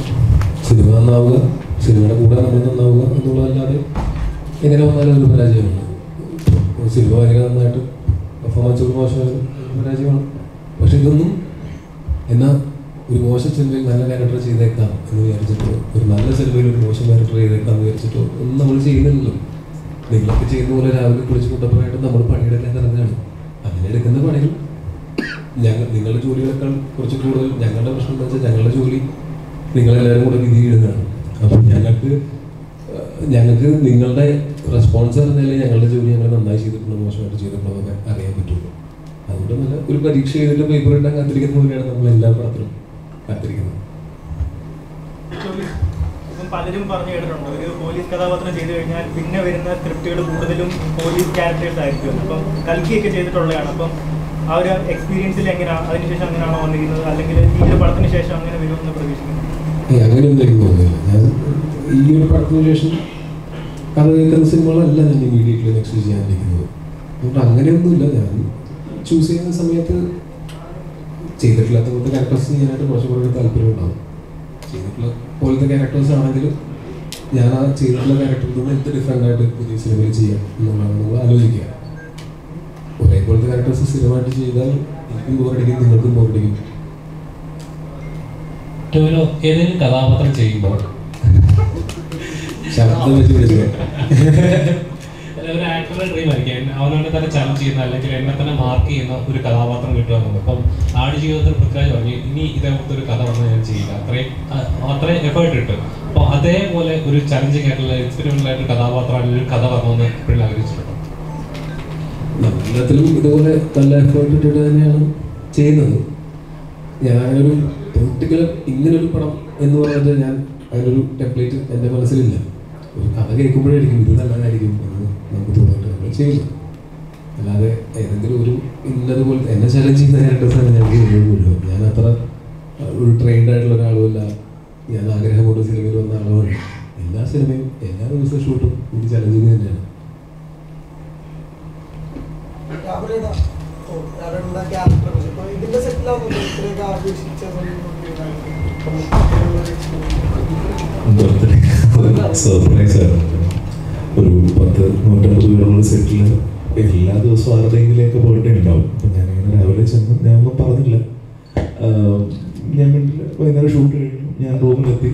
സിനിമ നന്നാവുക, സിനിമയുടെ കൂടെ നമ്മൾ നന്നാവുക എന്നുള്ളതല്ലാതെ എങ്ങനെ വന്നാലും ഒരു പരാജയമാണ്. സിനിമ ഭയങ്കര നന്നായിട്ട് പെർഫോമൻസ് മോശമായാലും പരാജയമാണ്. പക്ഷെ ഇതൊന്നും എന്നാൽ ഒരു മോശം സിനിമയിൽ നല്ല ക്യാരക്ടർ ചെയ്തേക്കാം എന്ന് വിചാരിച്ചിട്ടോ ഒരു നല്ല സിനിമയിൽ ഒരു മോശം ക്യാരക്ടർ ചെയ്തേക്കാം എന്ന് വിചാരിച്ചിട്ടോ ഒന്നും നമ്മൾ ചെയ്യുന്നില്ലല്ലോ. നിങ്ങളൊക്കെ ചെയ്യുന്ന പോലെ രാവിലെ കുളിച്ച് കൂട്ടപ്പനായിട്ട് നമ്മൾ പണിയെടുക്കാൻ ഇറങ്ങുകയാണ്. അതിനെടുക്കുന്ന പണികൾ നിങ്ങളുടെ ജോലികളെക്കാൾ കുറച്ച് കൂടുതൽ ഞങ്ങളുടെ പ്രശ്നം എന്താ വെച്ചാൽ ഞങ്ങളുടെ ജോലി നിങ്ങളെല്ലാവരും കൂടെ വിധി ഇടുന്നതാണ്. അപ്പം ഞങ്ങൾക്ക് നിങ്ങളുടെ റെസ്പോൺസ് അറിഞ്ഞാലേ ഞങ്ങളുടെ ജോലി ഞങ്ങൾ നന്നായി ചെയ്തിട്ടുണ്ടോ മോശമായിട്ട് ചെയ്തിട്ടുണ്ടോ എന്നൊക്കെ അറിയാൻ പറ്റുള്ളൂ. അതുകൊണ്ട് നല്ല ഒരു പരീക്ഷ ചെയ്തിട്ട് പേപ്പർ ഇട്ടാൻ കാത്തിരിക്കുന്ന പോലെയാണ് നമ്മൾ എല്ലാ പടത്തിലും കാത്തിരിക്കുന്നത്. പലരും പറഞ്ഞു കേട്ടിട്ടുണ്ട് ഒരു പോലീസ് കഥാപാത്രം ചെയ്തു കഴിഞ്ഞാൽ പിന്നെ വരുന്ന സ്ക്രിപ്റ്റുകൾ കൂടുതലും പോലീസ് ക്യാരക്ടേഴ്സ് ആയിരിക്കും. അപ്പം കൽക്കിയൊക്കെ ചെയ്തിട്ടുള്ളതാണ്. അപ്പം ആ ഒരു എക്സ്പീരിയൻസിൽ എങ്ങനെയാണ് അതിനുശേഷം അങ്ങനെയാണോ വന്നിരിക്കുന്നത്, അല്ലെങ്കിൽ ഈ ഒരു പടത്തിന് ശേഷം അങ്ങനെ വരുമെന്ന് പ്രതീക്ഷിക്കുന്നു? അങ്ങനെയൊന്നും എനിക്ക് തോന്നുന്നില്ല. ഞാൻ ഈ ഒരു പടത്തിന് ശേഷം കഥ കേൾക്കുന്ന സിനിമകളല്ല ഞാൻ ഇമീഡിയറ്റ്ലി നെക്സ്റ്റ് ചെയ്യാനിരിക്കുന്നത്. അതുകൊണ്ട് അങ്ങനെയൊന്നുമില്ല. ഞാൻ ചൂസ് ചെയ്യുന്ന സമയത്ത് ചെയ്തിട്ടില്ലാത്ത പോലത്തെ ക്യാരക്ടേഴ്സ് ചെയ്യാനായിട്ട് കുറച്ചുകൂടെ താല്പര്യം ഉണ്ടാവും. ചെയ്തിട്ടുള്ള പോലത്തെ ക്യാരക്ടേഴ്സ് ആണെങ്കിലും ഞാൻ ആ ചെയ്തിട്ടുള്ള ക്യാരക്ടറിൽ നിന്ന് എന്ത് ഡിഫറെൻ്റ് ആയിട്ട് പുതിയ സിനിമയിൽ ചെയ്യാം എന്നുള്ളതാണ് നമ്മൾ ആലോചിക്കുക. ഒരേപോലത്തെ ക്യാരക്ടേഴ്സ് സ്ഥിരമായിട്ട് ചെയ്താൽ എനിക്കും ബോറടിക്കും, നിങ്ങൾക്കും ബോറടിക്കും. ഏതെങ്കിലും കഥാപാത്രം ചെയ്യുമ്പോൾ ശബ്ദം വെച്ച് വിളിച്ചു ഒരു ആക്ടറുടെ ഡ്രീം ആയിരിക്കും അവനവനെ തന്നെ ചലഞ്ച് ചെയ്യുന്ന അല്ലെങ്കിൽ എന്നെ തന്നെ മാർക്ക് ചെയ്യുന്ന ഒരു കഥാപാത്രം കിട്ടുക എന്നുള്ളത്. അപ്പം ആടുജീവിതത്തിൽ പൃഥ്വിരാജ് പറഞ്ഞു ഇനി ഇതേപോലത്തെ ഒരു കഥ വന്നാൽ ഞാൻ ചെയ്യില്ല, അത്രയും എഫേർട്ട് കിട്ടും. അപ്പോൾ അതേപോലെ ഒരു ചലഞ്ചിങ് ആയിട്ടുള്ള എക്സ്പെരിമെന്റൽ ആയിട്ടുള്ള കഥാപാത്രം അല്ലെങ്കിൽ ഒരു കഥ വരണമെന്ന് എപ്പോഴും ആഗ്രഹിച്ചിട്ടുണ്ടോ? എല്ലാത്തിലും ഇതുപോലെ നല്ല എഫേർട്ട് ഇട്ടിട്ട് തന്നെയാണ് ചെയ്യുന്നത്. ഞാൻ ഒരു പൊളിറ്റിക്കൽ ഇങ്ങനൊരു പടം എന്ന് പറഞ്ഞിട്ട് ഞാൻ അതിനൊരു ടെംപ്ലേറ്റ് എൻ്റെ മനസ്സിലില്ല. ഒരു കഥ കേൾക്കുമ്പോഴായിരിക്കും ഇത് നല്ലതായിരിക്കും എന്ന് നമുക്ക് തോന്നിയിട്ട് നമ്മൾ ചെയ്യുന്നു. അല്ലാതെ ഏതെങ്കിലും ഒരു ഇന്നതുപോലത്തെ എന്നെ ചലഞ്ച് ചെയ്യുന്ന ക്യാരക്ടേഴ്സാണ് ഞങ്ങൾക്ക് ചെയ്യുന്നുള്ളൂ. ഞാൻ അത്ര ഒരു ട്രെയിൻഡ് ആയിട്ടുള്ള ഒരാളുമല്ല. ഞാൻ ആഗ്രഹമുള്ള സിനിമയിൽ വന്ന ആളുമാണ്. എല്ലാ സിനിമയും എല്ലാ ദിവസവും ഷൂട്ടും എനിക്ക് ചലഞ്ചിങ് തന്നെയാണ്. സർപ്രൈസ് ആയിരുന്നു. ഒരു 10-150 പേരുള്ള സെറ്റിൽ എല്ലാ ദിവസവും ആരുടെയെങ്കിലേക്ക് ബർത്ത്ഡേ ഉണ്ടാവും. അപ്പം ഞാനിങ്ങനെ രാവിലെ ചെന്ന് ഞാനൊന്നും പറഞ്ഞില്ല, ഞാൻ വീട്ടിൽ വൈകുന്നേരം ഷൂട്ട് കഴിഞ്ഞു. ഞാൻ റൂമിലെത്തി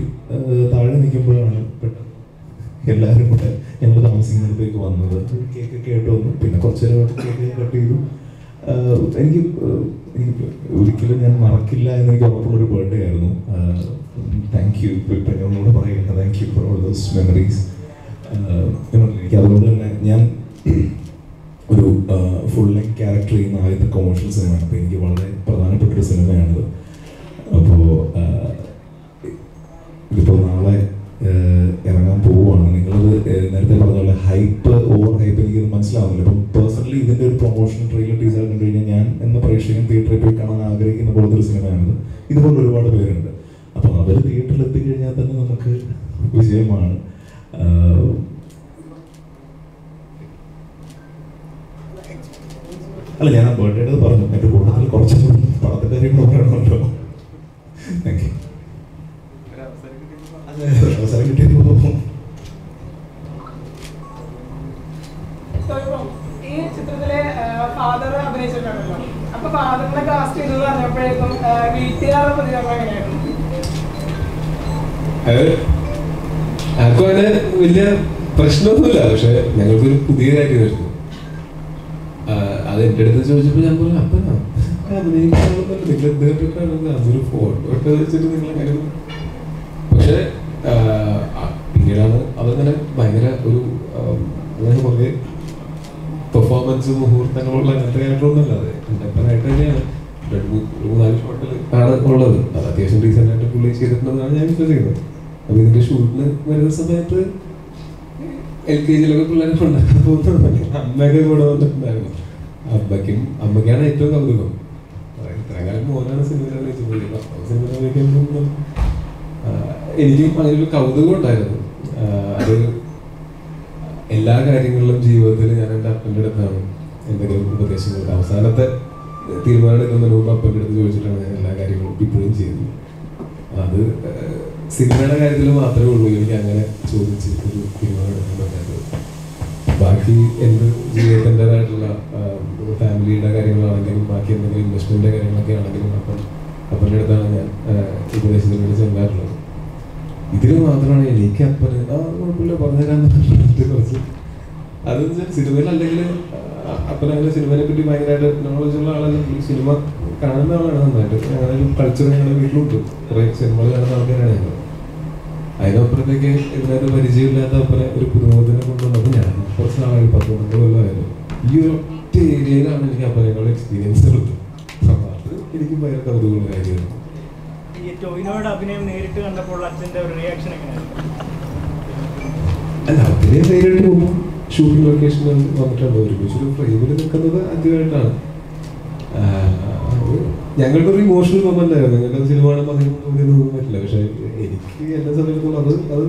താഴെ നിൽക്കുമ്പോഴാണ് പെട്ടെന്ന് എല്ലാവരും കൂടെ ഞങ്ങൾ താമസിക്കുന്നിടത്തേക്ക് വന്നത്. കേക്ക് കേട്ട് വന്നു. പിന്നെ കുറച്ച് നേരം കേക്ക് കട്ട് ചെയ്തു. എനിക്ക് ഒരിക്കലും ഞാൻ മറക്കില്ല എന്നെനിക്ക് ഉറപ്പുള്ളൊരു ബർത്ത്ഡേ ആയിരുന്നു. Thank you. ഇപ്പം എന്നോട് പറയുന്നത് thank you for all those memories. എനിക്ക് അതുകൊണ്ട് തന്നെ ഞാൻ ഒരു ഫുൾ ലെങ് ക്യാരക്ടർ ചെയ്യുന്ന ആദ്യത്തെ കൊമേഴ്ഷ്യൽ സിനിമയാണ്. അപ്പോൾ എനിക്ക് വളരെ പ്രധാനപ്പെട്ടൊരു സിനിമയാണിത്. അപ്പോൾ ഇതിപ്പോൾ നാളെ ഇറങ്ങാൻ പോവുകയാണ്. നിങ്ങളത് നേരത്തെ പറഞ്ഞ പോലെ ഹൈപ്പ് ഓവർ ഹൈപ്പ് എനിക്കത് മനസ്സിലാവുന്നില്ല. അപ്പം പേഴ്സണലി ഇതിൻ്റെ ഒരു പ്രൊമോഷൻ ട്രെയിലർ ടീസർ കണ്ടു കഴിഞ്ഞാൽ ഞാൻ എന്ന പ്രേക്ഷകൻ തിയേറ്ററിൽ പോയി കാണാൻ ആഗ്രഹിക്കുന്ന പോലത്തെ ഒരു സിനിമയാണിത്. ഇതുപോലെ ഒരുപാട് പേരുണ്ട്. അപ്പോൾ അവർ തിയേറ്ററിൽ എത്തിക്കഴിഞ്ഞാൽ തന്നെ നമുക്ക് വിജയമാണ്. അല്ല, ഞാൻ ആ ബർത്ത്ഡേ പറഞ്ഞു. എൻ്റെ കൂട്ടത്തിൽ കുറച്ച് പണത്തിൻ്റെ കാര്യങ്ങൾ പറയണമല്ലോ. Thank you. അവസരം കിട്ടിയത് പോകും. ഈ ചിത്രത്തിലെ ഫാദർ അഭിനയിച്ചിട്ടുണ്ടല്ലോ. അപ്പൊ ഫാദറിനെ കാസ്റ്റ് ചെയ്തത് പറഞ്ഞപ്പോഴേക്കും വീട്ടുകാരുടെ പ്രതികരണം എങ്ങനെയായിരുന്നു? ആർക്കും അങ്ങനെ വലിയ പ്രശ്നമൊന്നുമില്ല. പക്ഷെ ഞങ്ങൾക്കൊരു പുതിയ കാര്യമായിരുന്നു. അത് എൻ്റെ അടുത്ത് ചോദിച്ചപ്പോൾ ഞാൻ പറഞ്ഞു അപ്പനാ അഭിനയിക്കാറുണ്ടല്ലോ, നിങ്ങൾ എന്തിനാണ് അതൊരു ഫോട്ടോ ഒക്കെ വെച്ചിട്ട് നിങ്ങളെ കാര്യം. പക്ഷെ പിന്നീടാണ് അതങ്ങനെ ഭയങ്കര ഒരു അങ്ങനെ കുറേ പെർഫോമൻസ് മുഹൂർത്തങ്ങളുള്ള അങ്ങനത്തെ കാര്യങ്ങളൊന്നുമല്ല. അത് എൻ്റെ അപ്പനായിട്ട് തന്നെയാണ് 2-3-4 ഷോട്ടിൽ ആണ് ഉള്ളത്. അത് അത്യാവശ്യം റീസെൻ്റ് ആയിട്ട് പുള്ളി ചെയ്തിട്ടുണ്ടെന്നാണ് ഞാൻ വിശ്വസിക്കുന്നത്. അപ്പോൾ ഇതിൻ്റെ ഷൂട്ടിന് വരുന്ന സമയത്ത് LKG പിള്ളേരെ ഉണ്ടാക്കാൻ പോകുന്നുണ്ടെങ്കിൽ അമ്മയൊക്കെ കൂടെ വന്നിട്ടുണ്ടായിരുന്നു. അമ്മയ്ക്കാണ് ഏറ്റവും കൗതുകം. ഇത്രയും കാലം മോനാണ് സിനിമയിൽ അഭിനയിച്ചിട്ടുള്ളത്. സിനിമയിൽ അഭിനയിക്കുമ്പോൾ എനിക്കും അതിനൊരു കൗതുകം ഉണ്ടായിരുന്നു. അത് എല്ലാ കാര്യങ്ങളിലും ജീവിതത്തിൽ ഞാൻ എൻ്റെ അപ്പൻ്റെ അടുത്താണ് എന്തെങ്കിലും ഉപദേശങ്ങൾ അവസാനത്തെ തീരുമാനം എടുക്കുന്നതിന് മുമ്പ് അപ്പൻ്റെ അടുത്ത് ചോദിച്ചിട്ടാണ് ഞാൻ എല്ലാ കാര്യങ്ങളും ഇപ്പോഴും ചെയ്യുന്നത്. അത് സിനിമയുടെ കാര്യത്തിൽ മാത്രമേ ഉള്ളൂ എനിക്ക് അങ്ങനെ ചോദിച്ച് ഒരു തീരുമാനം എടുക്കാൻ പറ്റാത്തത്. ബാക്കി എൻ്റെ ജീവിതത്തിൻ്റെതായിട്ടുള്ള ഫാമിലിയുടെ കാര്യങ്ങളാണെങ്കിലും ബാക്കി എന്തെങ്കിലും ഇൻവെസ്റ്റ്മെൻറ്റിൻ്റെ കാര്യങ്ങളൊക്കെ ആണെങ്കിലും അപ്പൻ്റെ അടുത്താണ് ഞാൻ ഉപദേശത്തിന് വേണ്ടി ചെല്ലാറുള്ളത്. ഇതിൽ മാത്രമാണ് എനിക്ക് അപ്പന് കുഴപ്പമില്ല പറഞ്ഞുതരാന്ന് പറഞ്ഞിട്ട് കുറച്ച് അതെന്ന് വെച്ചാൽ സിനിമയിൽ അല്ലെങ്കിൽ അപ്പനങ്ങനെ സിനിമയെ പറ്റി ഭയങ്കരമായിട്ട് നോളജുള്ള ആളല്ല. സിനിമ കാണുന്ന ആളാണ് നന്നായിട്ട്. അങ്ങനെ ഒരു കൾച്ചർ ഞങ്ങളുടെ വീട്ടിലുണ്ട്. കുറേ സിനിമകൾ കാണുന്ന ആൾക്കാരാണ് ഞങ്ങൾ. അതിനപ്പുറത്തേക്ക് ഇതിനകത്ത് പരിചയമില്ലാത്ത അപ്പനെ ഒരു പുതുമുഖത്തിനെ കൊണ്ടുവന്നപ്പോൾ ഞാൻ കുറച്ച് നാളായി 10-12 കൊല്ലമായിരുന്നു. ഈ ഒറ്റ ഏരിയയിലാണ് എനിക്ക് അപ്പനേക്കാൾ എക്സ്പീരിയൻസ് ഉള്ളത്. അപ്പോൾ അത് എനിക്ക് ഭയങ്കര കൗതുകമുള്ള കാര്യമാണ്. ഈ ടോവിനോയുടെ അഭിനയം നേരിട്ട് കണ്ടപ്പോൾ അച്ഛൻ്റെ ഒരു റിയാക്ഷൻ എങ്ങനെയായിരുന്നു? അല്ല, അഭിനയം നേരിട്ട് പോകുമ്പോൾ ഷൂട്ടിംഗ് ലൊക്കേഷനിൽ വന്നിട്ടുണ്ട്. ഒരുമിച്ചൊരു ഫ്രെയിമിൽ നിൽക്കുന്നത് ആദ്യമായിട്ടാണ്. ഞങ്ങൾക്കൊരു ഇമോഷണൽ മൊമെന്റ് ആയിരുന്നു. ഞങ്ങൾക്ക് സിനിമ കാണുമ്പോൾ അതിന് തോന്നിയൊന്നും പറ്റില്ല. പക്ഷെ എനിക്ക് എന്നെ സംബന്ധിച്ചിടത്തോളം അത്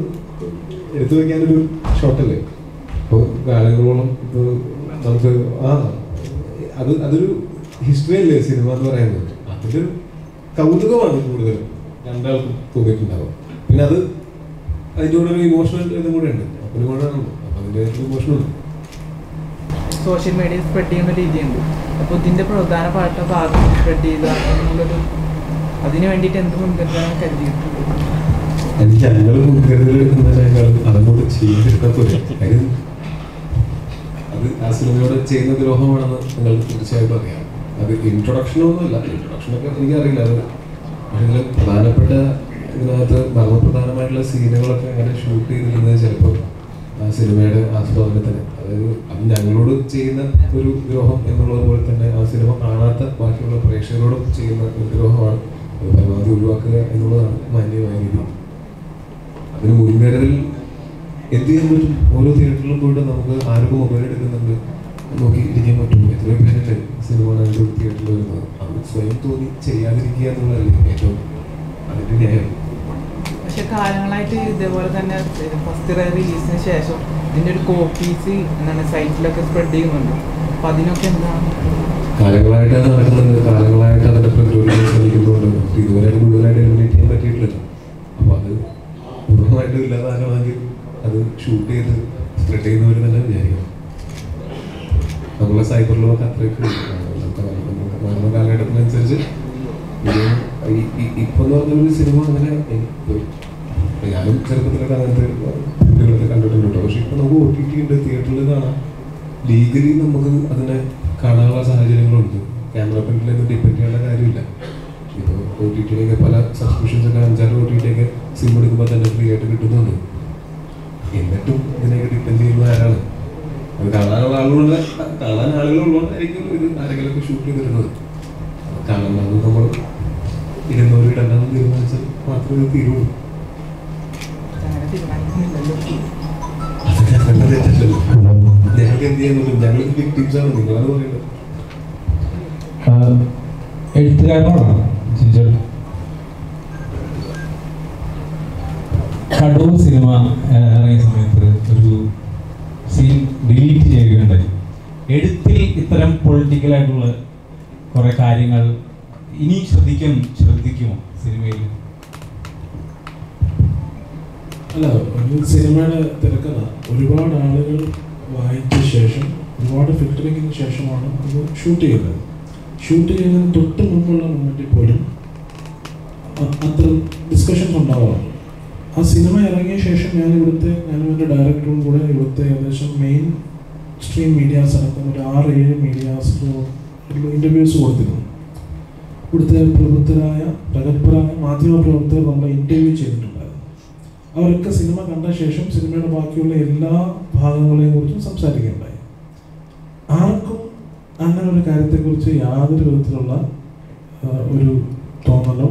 എടുത്തു വെക്കാനൊരു ഷോട്ടല്ലേ. അപ്പോൾ കാലങ്ങളോളം ഇപ്പോൾ നമുക്ക് അതൊരു ഹിസ്റ്ററി അല്ലേ സിനിമ എന്ന് പറയുന്നത്. അതിൻ്റെ ഒരു കൗതുകമാണ് കൂടുതലും രണ്ടാൾക്കും തോന്നിയിട്ടുണ്ടാവും. പിന്നെ അതിൻ്റെ കൂടെ ഒരു ഇമോഷണൽ ഇതും കൂടെ ഉണ്ട്. അപ്പോൾ കൂടെയാണല്ലോ, അപ്പോൾ അതിൻ്റെ ഇമോഷനുണ്ട്. സോഷ്യൽ മീഡിയ സ്പ്രെഡ് ചെയ്യുന്ന രീതിയുണ്ട്. അപ്പോൾ ഇതിൻ്റെ പ്രധാനപ്പെട്ട ഭാഗം സ്പ്രെഡ് ചെയ്യുക എന്നുള്ളൊരു അതിന് വേണ്ടിയിട്ട് എന്ത് മുൻകരുതലാണ് കരുതിയിട്ടുണ്ട്? ഞങ്ങൾ മുൻകരുതലെടുക്കുന്നതിനേക്കാൾ അതങ്ങോട്ട് ചെയ്തെടുക്കപ്പോലെ കാര്യം അത് ആ സിനിമയോട് ചെയ്യുന്ന ദ്രോഹമാണെന്ന് നിങ്ങൾക്ക് തീർച്ചയായിട്ടും അറിയാം. അത് ഇൻട്രൊഡക്ഷനൊന്നുമില്ല, ഇൻട്രൊഡക്ഷനൊക്കെ എനിക്കറിയില്ല. അത് പക്ഷേ ഇതിൽ പ്രധാനപ്പെട്ട ഇതിനകത്ത് മർമ്മപ്രധാനമായിട്ടുള്ള സീനുകളൊക്കെ അങ്ങനെ ഷൂട്ട് ചെയ്തിരുന്നത് ചിലപ്പോൾ ആ സിനിമയുടെ ആസ്വാദനത്തിന്, അതായത് അത് ഞങ്ങളോട് ചെയ്യുന്ന ഒരു ദ്രോഹം എന്നുള്ളത് പോലെ തന്നെ ആ സിനിമ കാണാത്ത ബാക്കിയുള്ള പ്രേക്ഷകരോടും ചെയ്യുന്ന ഒരു ദ്രോഹമാണ്. അത് പരമാവധി ഒഴിവാക്കുക എന്നുള്ളതാണ് മാന്യമായ രീതി. അതിന് മുൻകരുതൽ എന്ത് ചെയ്യാൻ പറ്റും? ഓരോ തിയേറ്ററിലും പോയിട്ട് നമുക്ക് ആരൊക്കെ മൊബൈൽ എടുക്കുന്നുണ്ട് നോക്കി ഇരിക്കാൻ പറ്റും. എത്രയോ പേരല്ലേ സിനിമ കണ്ട് തിയേറ്ററിൽ വരുന്നത്. അത് സ്വയം തോന്നി ചെയ്യാതിരിക്കുക എന്നുള്ളതല്ലേ ഏറ്റവും അതിൻ്റെ ന്യായം. പക്ഷെ കാലങ്ങളായിട്ട് ഇതേപോലെ തന്നെ ഫസ്റ്റ് റിലീസിന് ശേഷം ഇതിൻ്റെ ഒരു കോപ്പീസ് എന്താണ് സൈറ്റിലൊക്കെ സ്പ്രെഡ് ചെയ്യുന്നുണ്ട്. അപ്പം അതിനൊക്കെ എന്താണ്? കാലങ്ങളായിട്ട് അത് നടക്കുന്നുണ്ട്, കാലങ്ങളായിട്ട് അതിൻ്റെ പ്രതിരോധിക്കാൻ ശ്രമിക്കുന്നുണ്ട്. ഇതുവരെ മുഴുവനായിട്ട് എലിമിനേറ്റ് ചെയ്യാൻ പറ്റിയിട്ടില്ല. അപ്പോൾ അത് പൂർണ്ണമായിട്ടും ഇല്ലാതാകണമെങ്കിൽ അത് ഷൂട്ട് ചെയ്ത് സ്പ്രെഡ് ചെയ്യുന്നവർ തന്നെ വിചാരിക്കണം. നമ്മളെ സൈബർ ലോക്ക് അത്രയ്ക്ക് മാറുന്ന കാലഘട്ടത്തിനനുസരിച്ച് ഇപ്പൊ എന്ന് പറഞ്ഞൊരു സിനിമ അങ്ങനെ ഞാനും ചെറുപ്പത്തിലൊക്കെ അങ്ങനത്തെ കുട്ടികളൊക്കെ കണ്ടിട്ടുണ്ട്. പക്ഷെ ഇപ്പൊ നമുക്ക് OTT ഉണ്ട്, തിയേറ്ററിൽ കാണാം. ലീഗലി നമുക്ക് അതിനെ കാണാനുള്ള സാഹചര്യങ്ങളുണ്ട്. ക്യാമറ പ്രിന്റിലൊന്നും ഡിപ്പെൻഡ് ചെയ്യേണ്ട കാര്യമില്ല. ഇപ്പോൾ OTT-യിലേക്ക് പല സബ്സ്ക്രിപ്ഷൻസ് ഒക്കെ 5-6 OTT-യൊക്കെ സിം എടുക്കുമ്പോൾ തന്നെ ഫ്രീ ആയിട്ട് കിട്ടുന്നുണ്ട്. എന്നിട്ടും ഇതിനെയൊക്കെ ഡിപ്പെൻഡ് ചെയ്യുന്ന ആരാണ്? അത് കാണാൻ ആളുകളുള്ളതുകൊണ്ടായിരിക്കും ഇത് ആരെങ്കിലുമൊക്കെ ഷൂട്ട് ചെയ്തിരുന്നത്. കാണുന്നത് നമ്മൾ ഇരുന്നൂറിടണമെന്ന് തീരുമാനിച്ചാൽ മാത്രമേ ഇത് തീരുള്ളൂ. ഞങ്ങൾക്ക് എന്ത് ചെയ്യാൻ പറ്റും? ഞങ്ങൾക്ക് വിക്ടിംസാണ്, നിങ്ങളാണ് പറയുന്നത്. എഴുത്തുകാരനാണ് കടൂർ സിനിമ ഇറങ്ങിയ സമയത്ത് ഒരു സീൻ ഡിലീറ്റ് ചെയ്യുകയുണ്ടായി. എഴുത്തിൽ ഇത്തരം പൊളിറ്റിക്കലായിട്ടുള്ള കുറെ കാര്യങ്ങൾ ഇനി ശ്രദ്ധിക്കുമോ സിനിമയിൽ? അല്ല, ഒരു സിനിമയുടെ തിരക്കഥ ഒരുപാട് ആളുകൾ വായിച്ച ശേഷം ഒരുപാട് ഫിൽറ്ററിങ്ങിന് ശേഷമാണ് അത് ഷൂട്ട് ചെയ്യുന്നത്. ഷൂട്ട് ചെയ്യുന്നതിന് തൊട്ട് മുമ്പുള്ള മൊമെൻറ്റിൽ പോലും അത്ര ഡിസ്കഷൻസ് ഉണ്ടാവാറുണ്ട്. ആ സിനിമ ഇറങ്ങിയ ശേഷം ഞാനും എൻ്റെ ഡയറക്ടറും കൂടെ ഇവിടുത്തെ ഏകദേശം മെയിൻ സ്ട്രീം മീഡിയാസ് അടക്കം ഒരു 6-7 മീഡിയാസ് ഇൻ്റർവ്യൂസ് കൊടുത്തിരുന്നു. ഇവിടുത്തെ പ്രഗത്ഭരായ മാധ്യമപ്രവർത്തകർ നമ്മളെ ഇൻ്റർവ്യൂ ചെയ്തിട്ടുണ്ടായിരുന്നു. അവരൊക്കെ സിനിമ കണ്ട ശേഷം സിനിമയുടെ ബാക്കിയുള്ള എല്ലാ ഭാഗങ്ങളെയും കുറിച്ചും സംസാരിക്കുകയുണ്ടായി. ആർക്കും അങ്ങനെ ഒരു കാര്യത്തെക്കുറിച്ച് യാതൊരു വിധത്തിലുള്ള ഒരു തോന്നലോ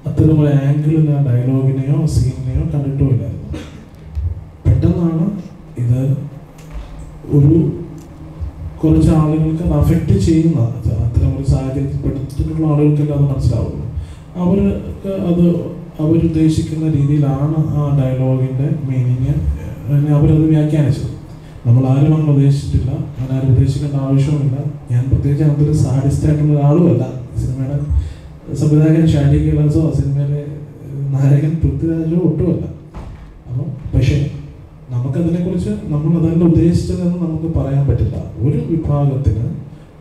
അത്തരമൊരു ആംഗിളിൽ ആ ഡയലോഗിനെയോ സീനിനെയോ കണ്ടിട്ടോ ഇല്ലായിരുന്നു. പെട്ടെന്നാണ് ഇത് കുറച്ച് ആളുകൾക്ക് അത് അഫക്റ്റ് ചെയ്യുന്ന അത്തരമൊരു സാഹചര്യത്തിൽ പെടുത്തിട്ടുള്ള ആളുകൾക്കെല്ലാം അത് മനസ്സിലാവുള്ളൂ. അവർക്ക് അത് അവരുദ്ദേശിക്കുന്ന രീതിയിലാണ് ആ ഡയലോഗിൻ്റെ മീനിങ് അവരത് വ്യാഖ്യാനിച്ചത്. നമ്മൾ ആരും അങ്ങനെ ഉദ്ദേശിച്ചിട്ടില്ല, അങ്ങനെ ആരും ഉദ്ദേശിക്കേണ്ട ആവശ്യവുമില്ല. ഞാൻ പ്രത്യേകിച്ച് അതൊരു സാഡിസ്റ്റായിട്ടുള്ള ഒരാളുമല്ല. സിനിമയുടെ സംവിധായകൻ ഷാജി കൈലാസോ സിനിമയിലെ നായകൻ പൃഥ്വിരാജോ ഒട്ടുമല്ല. അപ്പം പക്ഷേ നമുക്കതിനെക്കുറിച്ച് നമ്മൾ അതല്ല ഉദ്ദേശിച്ചതെന്ന് നമുക്ക് പറയാൻ പറ്റില്ല. ഒരു വിഭാഗത്തിന്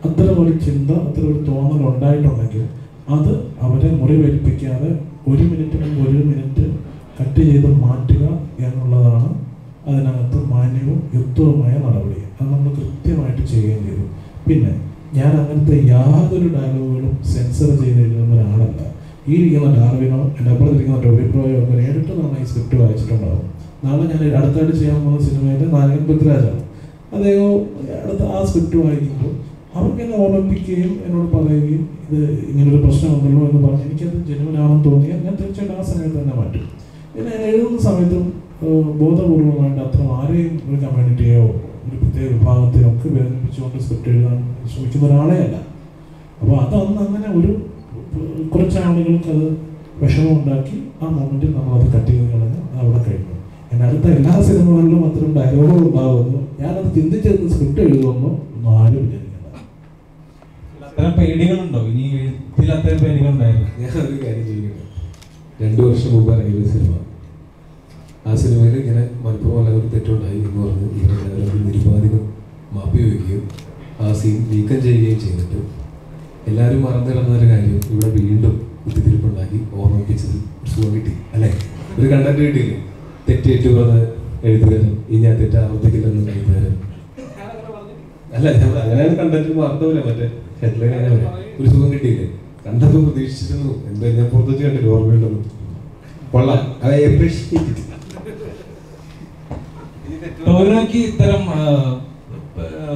അത്തരം ഒരു ചിന്ത, അത്തരം ഒരു തോന്നൽ ഉണ്ടായിട്ടുണ്ടെങ്കിൽ അത് അവരെ മുറിവേൽപ്പിക്കാതെ 1 മിനിറ്റ് കട്ട് ചെയ്ത് മാറ്റുക എന്നുള്ളതാണ് അതിനകത്ത് മാന്യവും യുക്തവുമായ നടപടി. അത് നമ്മൾ കൃത്യമായിട്ട് ചെയ്യുകയും ചെയ്തു. പിന്നെ ഞാൻ അങ്ങനത്തെ യാതൊരു ഡയലോഗുകളും സെൻസർ ചെയ്ത് എഴുതുന്ന ഒരാളല്ല. ഈ ഇരിക്കുന്ന ഡാർവിനോ എൻ്റെ അപ്പുറത്തിരിക്കുന്ന ടോബി പ്രോയോ ഒക്കെ നേരിട്ട് നമ്മൾ ഈ സ്ക്രിപ്റ്റ് വായിച്ചിട്ടുണ്ടാകും. നാളെ ഞാൻ അടുത്തായിട്ട് ചെയ്യാൻ പോകുന്ന സിനിമയിലെ നായകൻ പൃഥ്വിരാജാണ്. അദ്ദേഹം അടുത്ത ആ സ്ക്രിപ്റ്റ് വായിക്കുമ്പോൾ അവർക്ക് എന്നെ ഓർമ്മിപ്പിക്കുകയും എന്നോട് പറയുകയും ഇത് ഇങ്ങനൊരു പ്രശ്നമുണ്ടല്ലോ എന്ന് പറഞ്ഞ് എനിക്കത് ജനുവനാണെന്ന് തോന്നിയാൽ ഞാൻ തീർച്ചയായിട്ടും ആ സമയത്ത് തന്നെ മാറ്റും. പിന്നെ ഞാൻ എഴുതുന്ന സമയത്തും ബോധപൂർവമായിട്ട് അത്ര ആരെയും ഒരു കമ്മ്യൂണിറ്റിയോ ഒരു പ്രത്യേക വിഭാഗത്തെയോ ഒക്കെ വേദനിപ്പിച്ചുകൊണ്ട് സ്ക്രിപ്റ്റ് എഴുതാൻ ശ്രമിക്കുന്ന ഒരാളെ അല്ല. അപ്പോൾ അതൊന്നും അങ്ങനെ ഒരു കുറച്ച് ആളുകൾക്ക് അത് വിഷമമുണ്ടാക്കി ആ മൊമെൻറ്റിൽ നമ്മളത് കട്ട് ചെയ്ത് കളഞ്ഞ് അവിടെ കഴിഞ്ഞു. എൻ്റെ അടുത്ത എല്ലാ സിനിമകളിലും അത്തരം ഡയലോഗുകൾ ഉണ്ടാകുമെന്നോ ഞാനത് ചിന്തിച്ചെടുത്ത് സ്ക്രിപ്റ്റ് എഴുതുമെന്നോ ഒന്നും ആരും വിചാരിക്കണ്ട. അത്തരം പേടികളുണ്ടോ? ഇനി എഴുത്തിൽ അത്തരം പേടികളുണ്ടായിരുന്നു? ഞാൻ ഒരു കാര്യം ചെയ്യുന്നുണ്ട്. 2 വർഷം മുമ്പ് ഇറങ്ങിയ ഒരു സിനിമ. ആ സിനിമയിൽ ഇങ്ങനെ മനഃപൂർവ്വം എല്ലാവരും തെറ്റുണ്ടായി എന്ന് പറഞ്ഞ് ഇവരെല്ലാവരും നിരുപാധികം മാപ്പി വയ്ക്കുകയും ആ സീൻ നീക്കം ചെയ്യുകയും ചെയ്തിട്ട് എല്ലാവരും മറന്നു കിടന്നൊരു കാര്യം ഇവിടെ വീണ്ടും കുത്തിത്തിരിപ്പുണ്ടാക്കി ഓർമ്മിപ്പിച്ചത് സുഖം കിട്ടി അല്ലേ? ഒരു കണ്ടന്റ് കിട്ടിയില്ലേ? തെറ്റേറ്റു പറഞ്ഞ എഴുതുകാരൻ ഇനി ആ തെറ്റ് ആവർത്തിക്കില്ലെന്ന് എഴുതുകാരൻ അല്ല. ഞങ്ങൾ അങ്ങനെയാണ് കണ്ടന്റ് വാർത്തപോലെ മറ്റേ ഹെഡ്ലൈൻ അങ്ങനെ പറയാം. ഒരു സുഖം കിട്ടിയില്ലേ? കണ്ടപ്പോൾ പ്രതീക്ഷിച്ചിരുന്നു. എന്താ ഞാൻ പുറത്തു വെച്ച് കണ്ടില്ല, ഓർമ്മയുണ്ടെന്ന്. കൊള്ളാം, ഐ അപ്രീഷിയേറ്റ് ഇറ്റ്. ടോവിനോയ്ക്ക് ഇത്തരം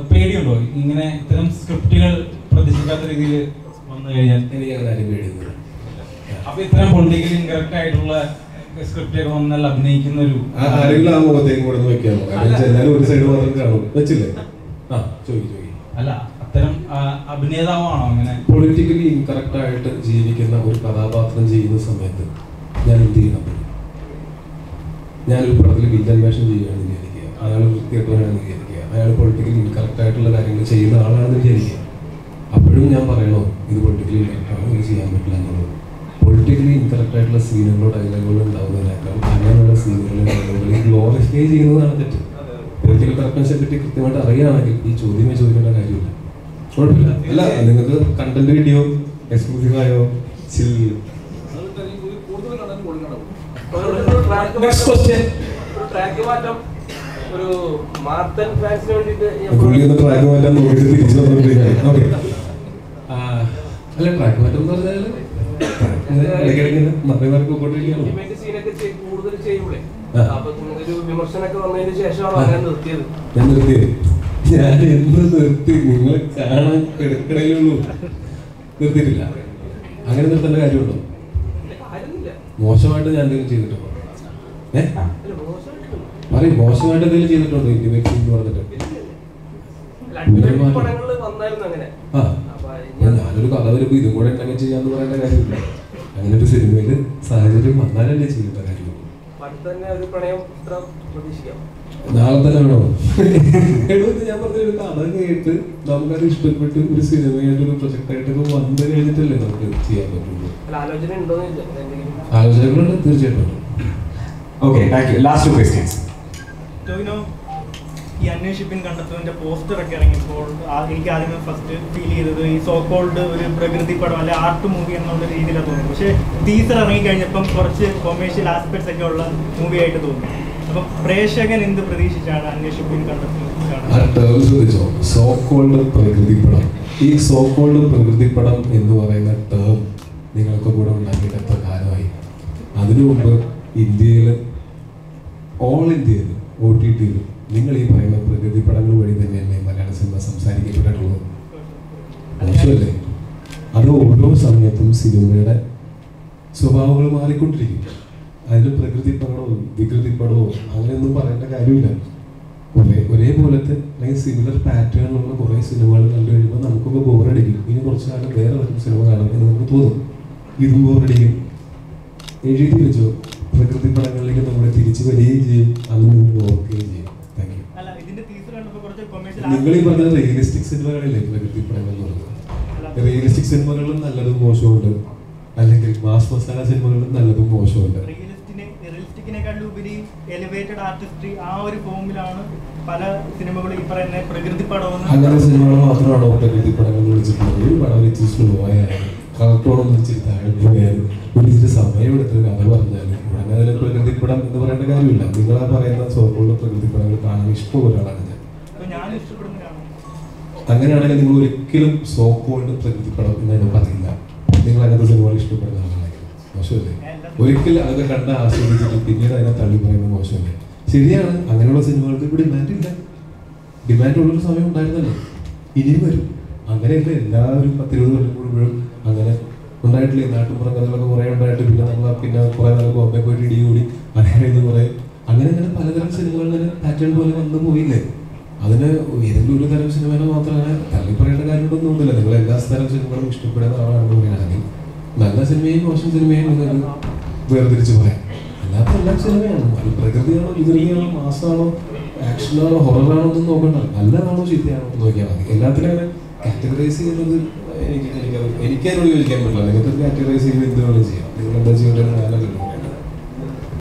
പേടിയുണ്ടോ? ഇങ്ങനെ ഇത്തരം സ്ക്രിപ്റ്റുകൾ പ്രതീക്ഷിക്കാത്ത രീതിയിൽ വന്നു കഴിഞ്ഞാൽ? എനിക്ക് അങ്ങനെ ആരും പേടിയൊന്നുമില്ല. അപ്പൊ ഇത്തരം പൊളിറ്റിക്കലി ഇൻകറക്റ്റ് ആയിട്ടുള്ള സ്ക്രിപ്റ്റൊക്കെ വന്നാൽ അഭിനയിക്കുന്ന ഒരു ആരെങ്കിലും ആ മുഖത്തേക്ക് കൊടുത്ത് വെക്കാമോ? എല്ലാവരും ഒരു സൈഡ് മാത്രം കാണും. വെച്ചില്ലേ? ആ ചോദിക്കും. അല്ല, അത്തരം അഭിനേതാവാണോ അങ്ങനെ? പൊളിറ്റിക്കലി ഇൻകറക്റ്റ് ആയിട്ട് ജീവിക്കുന്ന ഒരു കഥാപാത്രം ചെയ്യുന്ന സമയത്ത് ഞാൻ എന്ത് ചെയ്യണം? ഞാനൊരു പടത്തിൽ വില്ലൻ വേഷം ചെയ്യുകയാണെന്ന് വിചാരിക്കുക, അയാൾ വൃത്തികെട്ടവനാണെന്ന് വിചാരിക്കുക, അയാൾ പൊളിറ്റിക്കലി ഇൻകറക്റ്റ് ആയിട്ടുള്ള കാര്യങ്ങൾ ചെയ്യുന്ന ആളാണെന്ന് വിചാരിക്കുക. അപ്പോഴും ഞാൻ പറയണോ ഇത് പൊളിറ്റിക്കലി ഇൻകറക്റ്റാണ്, ഇത് ചെയ്യാൻ പറ്റില്ല എന്നുള്ളത്? പൊളിറ്റിക്കലി ഇൻകറക്റ്റ് ആയിട്ടുള്ള സീനുകളോ ഡയലോഗുകളോ ഉണ്ടാവുന്നതിനേക്കാൾ അങ്ങനെയുള്ള സീനുകളും ഡയലോഗുകളും ഗ്ലോറിഫൈ ചെയ്യുന്നതാണ് തെറ്റ്. പൊളിറ്റിക്കൽ കറക്റ്റ്നെസ്സിനെ പറ്റി കൃത്യമായിട്ട് അറിയുകയാണെങ്കിൽ ഈ ചോദ്യമേ ചോദിക്കേണ്ട കാര്യമില്ല. കുഴപ്പമില്ല. അല്ല, നിങ്ങൾക്ക് കണ്ടന്റ് കിട്ടിയോ, എക്സ്ക്ലൂസീവായോ, ചില്ലിയോ? പുള്ളിയൊന്ന് ട്രാക്ക് മാറ്റാൻ നോക്കിയിട്ട് തിരിച്ചു വന്നോണ്ടിരിക്കുകയാണ്. ഓക്കെ, അല്ല ട്രാക്ക് മാറ്റം എന്ന് പറഞ്ഞാൽ ഇടയ്ക്കിടയ്ക്ക് മറിമാർക്ക് പോയിക്കൊണ്ടിരിക്കുകയാണ്. ഞാൻ നിർത്തിയത് ഞാൻ എന്ന് നിർത്തി? നിങ്ങൾ കാണാൻ കിടക്കടയിലുള്ളൂ, നിർത്തിയിട്ടില്ല. അങ്ങനെ നിർത്തേണ്ട കാര്യമുണ്ടോ? മോശമായിട്ട് ഞാൻ എന്തെങ്കിലും ചെയ്തിട്ടുണ്ടോ? പറയും, മോശമായിട്ട് എന്തെങ്കിലും ചെയ്തിട്ടുണ്ടോ? ഇന്റിമേറ്റ് എന്ന് പറഞ്ഞിട്ട് ഞാനൊരു കഥ വരുമ്പോ ഇതും കൂടെ ഉണ്ടെങ്കിൽ ചെയ്യാന്ന് പറയേണ്ട കാര്യമില്ല. അങ്ങനെ ഒരു സിനിമയില് സാഹചര്യം വന്നാലല്ലേ ചെയ്യേണ്ട കാര്യമുള്ളൂ. നാളെ തന്നെ വേണോ? എഴുപത്തി ഞാൻ പറഞ്ഞൊരു കഥ കേട്ട് നമുക്കത് ഇഷ്ടപ്പെട്ട് ഒരു സിനിമയായിട്ട് ഒരു പ്രൊജക്റ്റായിട്ടൊക്കെ വന്നു കഴിഞ്ഞിട്ടല്ലേ നമുക്ക് ചെയ്യാൻ പറ്റുള്ളൂ. ആലോചനകളുണ്ട്, തീർച്ചയായിട്ടും. Okay, thank you. Last questions. Tovino, ഈ അന്വേഷിപ്പിൻ കണ്ടെത്തുന്നതിന്റെ പോസ്റ്റർ ഒക്കെ ഇറങ്ങിയപ്പോൾ എനിക്ക് ആദ്യമേ ഫസ്റ്റ് ഫീൽ ചെയ്തത് ഈ സോ കോൾഡ് ഒരു പ്രകൃതി പടം അല്ലെ ആർട്ട് മൂവി എന്നുള്ള രീതിയിലാണ് തോന്നുന്നത്. പക്ഷേ ടീസർ ഇറങ്ങി കഴിഞ്ഞപ്പം കുറച്ച് കൊമേഴ്ഷ്യൽ ആസ്പെക്ട്സ് ഒക്കെ ഉള്ള മൂവി ആയിട്ട് തോന്നി. അപ്പം പ്രേക്ഷകൻ എന്ത് പ്രതീക്ഷിച്ചാണ് അന്വേഷിപ്പിൻ കണ്ടെത്തുന്നത്? സോ കോൾഡ് പ്രകൃതിപ്പടം. ഈ സോ കോൾഡ് പ്രകൃതിപ്പടം എന്ന് പറയുന്ന ടേം നിങ്ങൾക്ക് കൂടെ ഉണ്ടാക്കിയിട്ട് എത്ര കാലമായി? അതിനു മുമ്പ് ഇന്ത്യയിൽ, ഓൾ ഇന്ത്യയിൽ, OTT-യിൽ നിങ്ങൾ ഈ പറയുന്ന പ്രകൃതി പടങ്ങൾ വഴി തന്നെയല്ലേ മലയാള സിനിമ സംസാരിക്കപ്പെട്ടിട്ടുള്ളത്? മോശമല്ലേ? അത് ഓരോ സമയത്തും സിനിമയുടെ സ്വഭാവങ്ങൾ മാറിക്കൊണ്ടിരിക്കും. അതിന് പ്രകൃതി പടമോ വികൃതി പടമോ അങ്ങനെയൊന്നും പറയേണ്ട കാര്യമില്ല. ഒരേപോലത്തെ അല്ലെങ്കിൽ സിമിലർ പാറ്റേണിലുള്ള കുറേ സിനിമകൾ കണ്ടു കഴിയുമ്പോൾ നമുക്കൊക്കെ ബോറടിക്കും. ഇനി കുറച്ച് കാലം വേറെ സിനിമ കാണാം എന്ന് നമുക്ക് തോന്നും. ഇതും ബോറടിക്കും. എഴുതി വെച്ചോ, പ്രകൃതി പടങ്ങളിലേക്ക് നമ്മളെ തിരിച്ചു വരികയും ചെയ്യും, അന്ന് നിങ്ങൾ ഓർക്കുകയും ചെയ്യും. Thank you. നിങ്ങൾ ഈ പറഞ്ഞ റിയലിസ്റ്റിക് സിനിമകളില്ലേ പ്രകൃതി പടങ്ങൾ എന്ന് പറയുന്നത്? റിയലിസ്റ്റിക് സിനിമകളിലും നല്ലതും മോശമുണ്ട്, അല്ലെങ്കിൽ മാസ് മസാല സിനിമകളിലും നല്ലതും മോശമുണ്ട്. റിയലിസ്റ്റിക്കിനെക്കാളുപരി എലിവേറ്റഡ് ആർട്ടിസ്ട്രി ആ ഒരു ഫോമിലാണ് പല സിനിമകളും ഈ പറയുന്ന പ്രകൃതി പടം. അങ്ങനെ സിനിമകൾ മാത്രമാണോ പ്രകൃതി പടങ്ങൾ വിളിച്ചിട്ടുള്ളത്? ഒരു പടം വെച്ച് സ്ലോ ആയാലും കളക്ടറോടൊന്നും ഇച്ചിരി താഴെ പോയാലും ഒരു ഇച്ചിരി സമയമെടുത്തൊരു കഥ പറഞ്ഞാലും ഉടനെ അതിൽ പ്രകൃതിപ്പടം എന്ന് പറയേണ്ട കാര്യമില്ല. നിങ്ങളാ പറയുന്ന സോപ്പുള്ള പ്രകൃതിപ്പടങ്ങൾ കാണാൻ ഇഷ്ടമുള്ള ഒരാളാണ് ഞാൻ. അങ്ങനെയാണെങ്കിൽ നിങ്ങൾ ഒരിക്കലും സോപ്പുകൊണ്ട് പ്രകൃതിപ്പടം എന്നതിന് പറയില്ല. നിങ്ങൾ അങ്ങനത്തെ സിനിമകൾ ഇഷ്ടപ്പെടുന്ന ആളാണെങ്കിൽ മോശമല്ലേ? ഒരിക്കലും അതൊക്കെ കണ്ട് ആസ്വദിച്ചിട്ട് പിന്നീട് അതിനെ തള്ളി പറയുന്നത് മോശമല്ലേ? ശരിയാണ്, അങ്ങനെയുള്ള സിനിമകൾക്ക് ഇവിടെ ഡിമാൻഡില്ല. ഡിമാൻഡുള്ളൊരു സമയം ഉണ്ടായിരുന്നല്ലോ, ഇനിയും വരും. അങ്ങനെയല്ല എല്ലാവരും 10-20 കൊല്ലം കൂടുമ്പോഴും അങ്ങനെ ഉണ്ടായിട്ടില്ലേ? നാട്ടുമ്പുറം കഥകളൊക്കെ കുറേ ഉണ്ടായിട്ട് പിന്നെ കുറേ നാൾ ബോംബെ പോയിട്ട് ഇടികൂടി അങ്ങനെ കുറേ അങ്ങനെ പലതരം സിനിമകൾ തന്നെ പാറ്റേൺ പോലെ വന്നു പോയില്ലേ? അതിന് ഏതെങ്കിലും ഒരു തരം സിനിമ മാത്രമേ തള്ളി പറയേണ്ട കാര്യങ്ങളൊന്നും ഒന്നുമില്ല. നിങ്ങൾ എല്ലാ തരം സിനിമകളും ഇഷ്ടപ്പെടുന്ന ആളാണെന്ന് പറയുകയാണെങ്കിൽ നല്ല സിനിമയും മോശം സിനിമയും നിങ്ങൾക്ക് വേർതിരിച്ച് പറയാം. അല്ലാത്ത എല്ലാ സിനിമയാണ്. അത് പ്രകൃതിയാണോ വികൃതിയാണോ മാസമാണോ ആക്ഷനാണോ ഹൊററാണോ ഒന്നും നോക്കണ്ട. നല്ലതാണോ ചീത്തയാണോ എന്ന് നോക്കിയാൽ മതി. എല്ലാത്തിനും അങ്ങനെ കാറ്റഗറൈസ് ചെയ്യുന്നത് എനിക്കതിനോട് യോജിക്കാൻ പറ്റില്ല. നിങ്ങൾക്ക് കാറ്റഗറൈസ് ചെയ്ത് എന്ത് വേണം ചെയ്യാം. നിങ്ങൾ എന്താ ചെയ്യേണ്ടത് ഞാനല്ലല്ലോ.